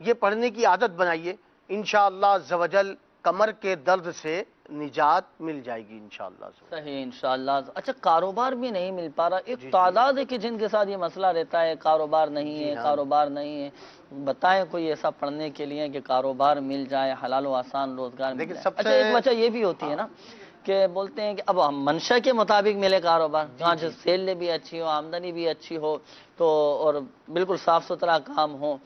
یہ پڑھنے کی عادت بنائیے، انشاءاللہ عز و جل کمر کے درد سے نجات مل جائے گی انشاءاللہ۔ صحیح، انشاءاللہ۔ اچھا، کاروبار بھی نہیں مل پا رہا، ایک تعداد ہے کہ جن کے ساتھ یہ مسئلہ رہتا ہے، کاروبار نہیں ہے، کاروبار نہیں ہے، بتائیں کوئی ایسا پڑھنے کے لیے کہ کاروبار مل جائے، حلال و آسان روزگار مل جائے۔ اچھا، ایک وجہ یہ بھی ہوتی ہے نا کہ بولتے ہیں کہ اب ہم منشا کے مطابق ملے کاروبار، جہاں سے سیل بھی اچھی ہو، آمدنی بھی اچھی ہو، تو اور بالکل صاف ستھرا کام ہو،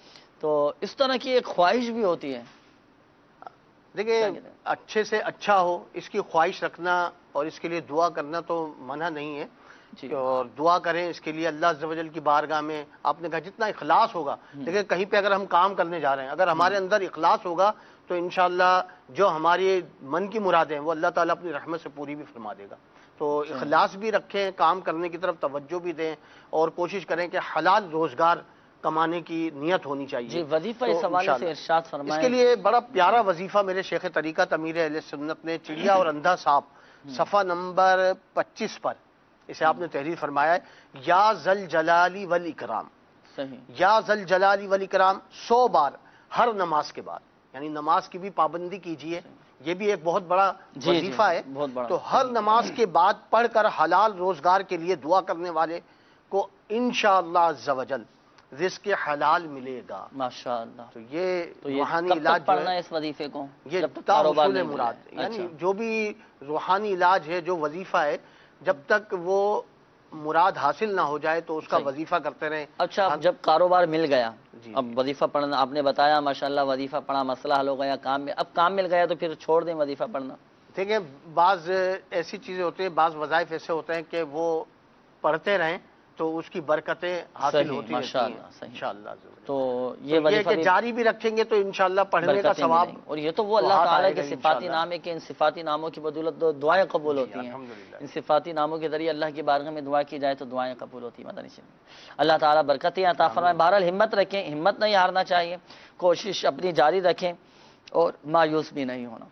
تو اس طرح کی ایک خواہش بھی ہوتی ہے۔ دیکھیں اچھے سے اچھا ہو، اس کی خواہش رکھنا اور اس کے لیے دعا کرنا تو منع نہیں ہے، اور دعا کریں اس کے لیے اللہ عز و جل کی بارگاہ میں۔ آپ نے کہا جتنا اخلاص ہوگا، دیکھیں کہیں پہ اگر ہم کام کرنے جا رہے ہیں، اگر ہمارے اندر اخلاص ہوگا تو انشاءاللہ جو ہماری من کی مرادیں ہیں وہ اللہ تعالیٰ اپنی رحمت سے پوری بھی فرما دے گا۔ تو اخلاص بھی رکھیں، کام کرنے کی طرف توجہ بھی دیں، اور کوشش کریں کہ حلال روزگار کمانے کی نیت ہونی چاہیے۔ جی، وظیفہ اس حوالے سے ارشاد فرمائیں۔ اس کے لیے بڑا پیارا وظیفہ میرے شیخ طریقت امیر اہل سنت نے چڑیا اور اندھا سانپ صفحہ نمبر 25 پر اسے آپ نے تحریر فرمایا ہے، یا ذل جلالی والاکرام، یا ذل جلالی والاکرام 100 بار ہر نماز کے بعد، یعنی نماز کی بھی پابندی کیجئے، یہ بھی ایک بہت بڑا وظیفہ ہے۔ تو ہر نماز کے بعد پڑھ کر حلال روزگار کے لیے دعا کرنے والے کو انشاءاللہ عز و جل رزق حلال ملے گا ماشاءاللہ. تو یہ روحانی کب علاج تک پڑھنا ہے اس وظیفے کو؟ یہ جب تک تا کاروبار حصول نہیں ملے. مراد، یعنی اچھا. جو بھی روحانی علاج ہے، جو وظیفہ ہے، جب تک وہ مراد حاصل نہ ہو جائے تو اس کا صحیح. وظیفہ کرتے رہیں. اچھا، اب جب کاروبار مل گیا، جی اب وظیفہ پڑھنا آپ نے بتایا ماشاءاللہ، وظیفہ پڑھا، مسئلہ حل ہو گیا، کام میں، اب کام مل گیا تو پھر چھوڑ دیں وظیفہ پڑھنا؟ دیکھیں، بعض ایسی چیزیں ہوتی ہیں، بعض وظائف ایسے ہوتے ہیں کہ وہ پڑھتے رہیں تو اس کی برکتیں حاصل صحیح، ہوتی رہتی ہیں ماشاءاللہ، صحیح. انشاءاللہ. تو یہ یہ وظیفہ کہ بھی جاری بھی رکھیں گے تو انشاءاللہ پڑھنے کا برکتیں ثواب ملیں گی. اور یہ تو وہ تو اللہ ہاتھ تعالیٰ آئے کے گا صفاتی انشاءاللہ. نام ہے کہ ان صفاتی ناموں کی بدولت دعائیں قبول ہوتی ہیں. الحمدللہ. ان صفاتی ناموں کے ذریعے اللہ کی بارگاہ میں دعا کی جائے تو دعائیں قبول ہوتی ہیں. مدنی چینل اللہ تعالیٰ برکتیں عطا فرمائے. بہرحال ہمت رکھیں، ہمت نہیں ہارنا چاہیے، کوشش اپنی جاری رکھیں اور مایوس بھی نہیں ہونا.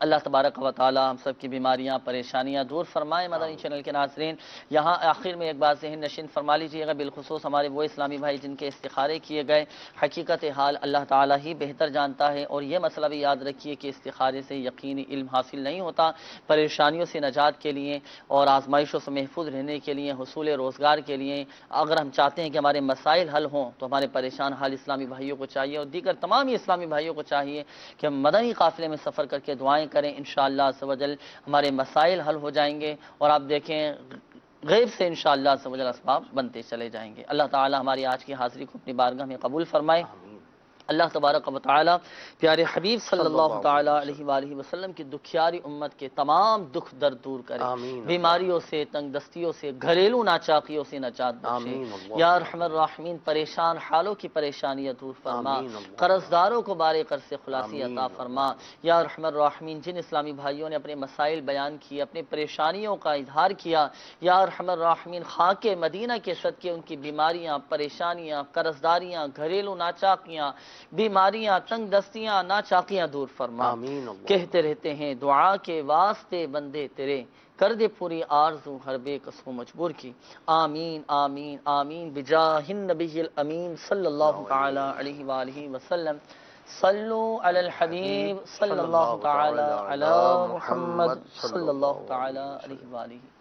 اللہ تبارک و تعالی ہم سب کی بیماریاں پریشانیاں دور فرمائے. مدنی چینل کے ناظرین، یہاں آخر میں ایک بات ذہن نشین فرما لیجیے گا، بالخصوص ہمارے وہ اسلامی بھائی جن کے استخارے کیے گئے، حقیقت حال اللہ تعالیٰ ہی بہتر جانتا ہے. اور یہ مسئلہ بھی یاد رکھیے کہ استخارے سے یقینی علم حاصل نہیں ہوتا. پریشانیوں سے نجات کے لیے اور آزمائشوں سے محفوظ رہنے کے لیے، حصول روزگار کے لیے، اگر ہم چاہتے ہیں کہ ہمارے مسائل حل ہوں تو ہمارے پریشان حال اسلامی بھائیوں کو چاہیے اور دیگر تمام اسلامی بھائیوں کو چاہیے کہ ہم مدنی قافلے میں سفر کر کے دعائیں کریں. انشاءاللہ عز و جل ہمارے مسائل حل ہو جائیں گے اور آپ دیکھیں غیب سے انشاءاللہ عز و جل اسباب بنتے چلے جائیں گے. اللہ تعالی ہماری آج کی حاضری کو اپنی بارگاہ میں قبول فرمائے. اللہ تبارک و تعالی پیارے حبیب صلی اللہ تعالی علیہ وآلہ وسلم کی دکھیاری امت کے تمام دکھ درد دور کرے، بیماریوں سے، تنگ دستیوں سے، گھریلو ناچاقیوں سے نجات بخشے. یا ارحم الراحمین پریشان حالوں کی پریشانیاں دور فرما، قرض داروں کو بارے قرض سے خلاصی عطا فرما. یا ارحم الراحمین جن اسلامی بھائیوں نے اپنے مسائل بیان کیے، اپنی پریشانیوں کا اظہار کیا، یا ارحم الراحمین خاک مدینہ کے صدقے ان کی بیماریاں، پریشانیاں، قرض داریاں، گھریلو ناچاقیاں، بیماریاں، تنگ دستیاں، ناچاقیاں دور فرما. کہتے رہتے ہیں دعا کے واسطے بندے تیرے، کر دے پوری آرزو ہر بے کس و مجبور کی. آمین آمین آمین بجاہ النبی الامین صلی اللہ تعالی علیہ وآلہ وسلم. صلو علی الحبیب صلی اللہ تعالی علی محمد صلی اللہ تعالی علیہ وآلہ وسلم.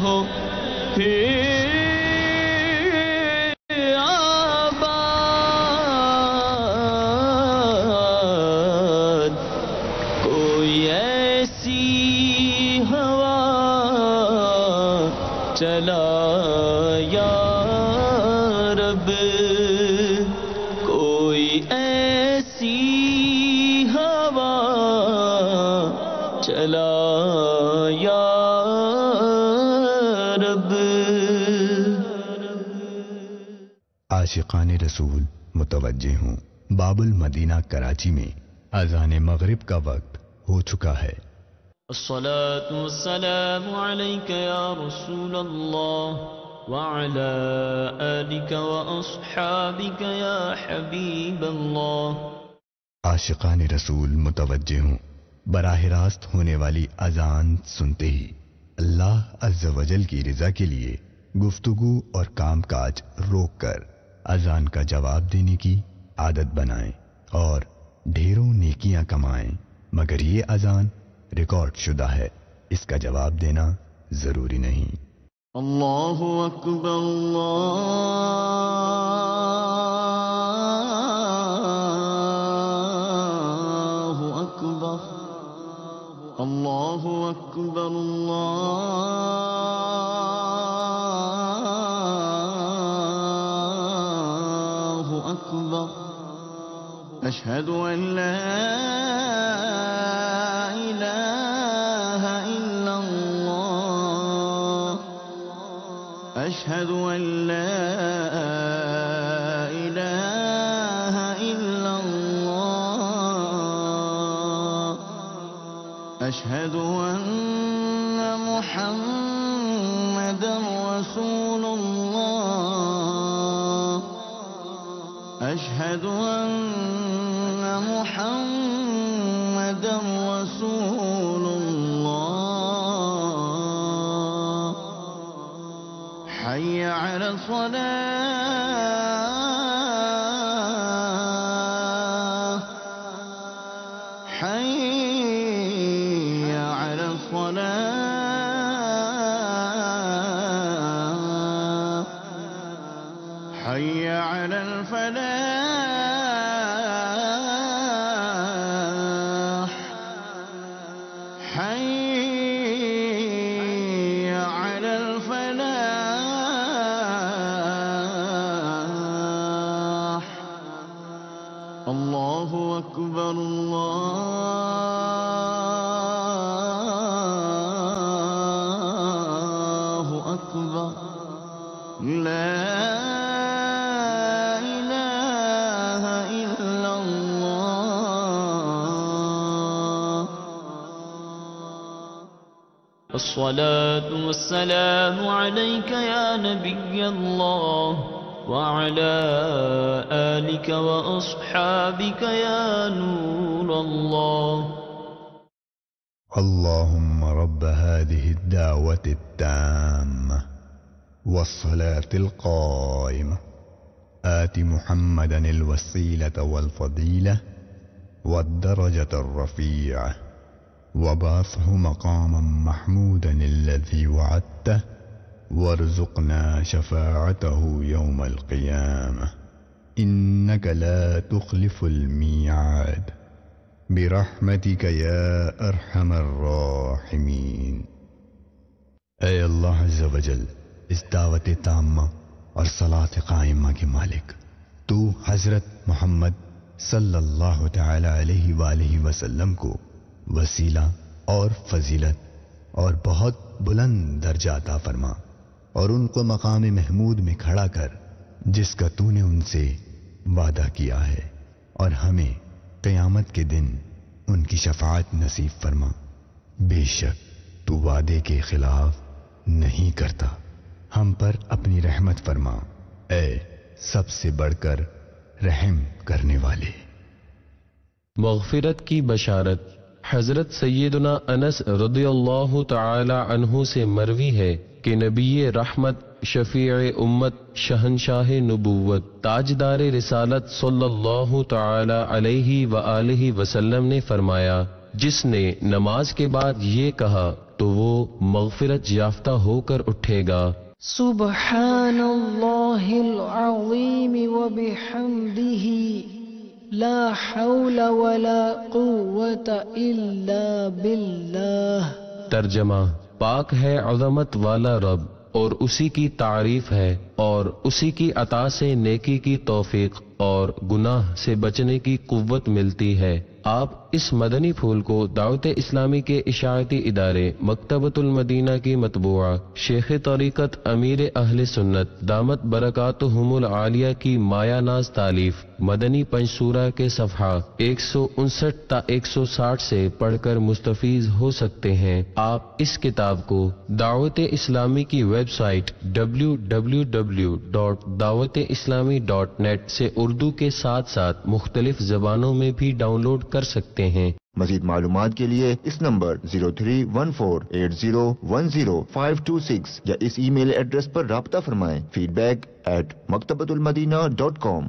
ہو آباد کوئی ایسی ہوا چلا یا رب، کوئی ایسی ہوا چلا یا عاشقان رسول متوجہ ہوں، باب المدینہ کراچی میں اذان مغرب کا وقت ہو چکا ہے. الصلاة والسلام عليك يا رسول الله وعلى آلك وأصحابك يا حبيب الله. عاشقان رسول متوجہ ہوں، براہ راست ہونے والی اذان سنتے ہی اللہ عز و جل کی رضا کے لیے گفتگو اور کام کاج روک کر اذان کا جواب دینے کی عادت بنائیں اور ڈھیروں نیکیاں کمائیں. مگر یہ اذان ریکارڈ شدہ ہے، اس کا جواب دینا ضروری نہیں. اللہ اکبر اللہ اکبر اللہ اکبر اللہ اکبر. اشہد ان لا أشهد أن لا إله إلا الله. أشهد أن محمدا رسول الله. أشهد أن محمدا رسول الله. حي على الصلاة حي على الفلاح حي على الفلاح الله أكبر الله أكبر لا إله إلا الله الصلاة والسلام عليك يا نبي الله وعلى آلك وأصحابك يا نور الله اللهم رب هذه الدعوة التامة والصلاة القائمة آت محمدا الوسيلة والفضيلة والدرجة الرفيعة وبعثه مقاما محمودا الذي وعدته وارزقنا شفاعته يوم القيامة إنك لا تخلف الميعاد برحمتك يا أرحم الراحمين. اے اللہ عز و جل، اس دعوت تامہ اور صلاۃ قائمہ کے مالک، تو حضرت محمد صلی اللہ تعالی علیہ وآلہ وسلم کو وسیلہ اور فضیلت اور بہت بلند درجہ عطا فرما، اور ان کو مقام محمود میں کھڑا کر جس کا تو نے ان سے وعدہ کیا ہے، اور ہمیں قیامت کے دن ان کی شفاعت نصیب فرما۔ بے شک تو وعدے کے خلاف نہیں کرتا، ہم پر اپنی رحمت فرما، اے سب سے بڑھ کر رحم کرنے والے۔ مغفرت کی بشارت۔ حضرت سیدنا انس رضی اللہ تعالی عنہ سے مروی ہے کہ نبی رحمت، شفیع امت، شہنشاہ نبوت، تاجدار رسالت صلی اللہ تعالی علیہ وآلہ وسلم نے فرمایا، جس نے نماز کے بعد یہ کہا تو وہ مغفرت یافتہ ہو کر اٹھے گا۔ سبحان اللہ العظیم وبحمدہ لا حول ولا قوة الا باللہ۔ ترجمہ: پاک ہے عظمت والا رب، اور اسی کی تعریف ہے، اور اسی کی عطا سے نیکی کی توفیق اور گناہ سے بچنے کی قوت ملتی ہے۔ آپ اس مدنی پھول کو دعوت اسلامی کے اشاعتی ادارے مکتبۃ المدینہ کی مطبوعہ شیخ طریقت امیر اہل سنت دامت برکاتہم العالیہ کی مایہ ناز تالیف مدنی پنجسورہ کے صفحہ 159 تا 160 سے پڑھ کر مستفیض ہو سکتے ہیں۔ آپ اس کتاب کو دعوت اسلامی کی ویب سائٹ www.dawateislami.net سے اردو کے ساتھ ساتھ مختلف زبانوں میں بھی ڈاؤن لوڈ کر سکتے ہیں۔ مزید معلومات کے لیے اس نمبر 031480100526 یا اس ای میل ایڈریس پر رابطہ فرمائیں feedback@maktabatulmadina.com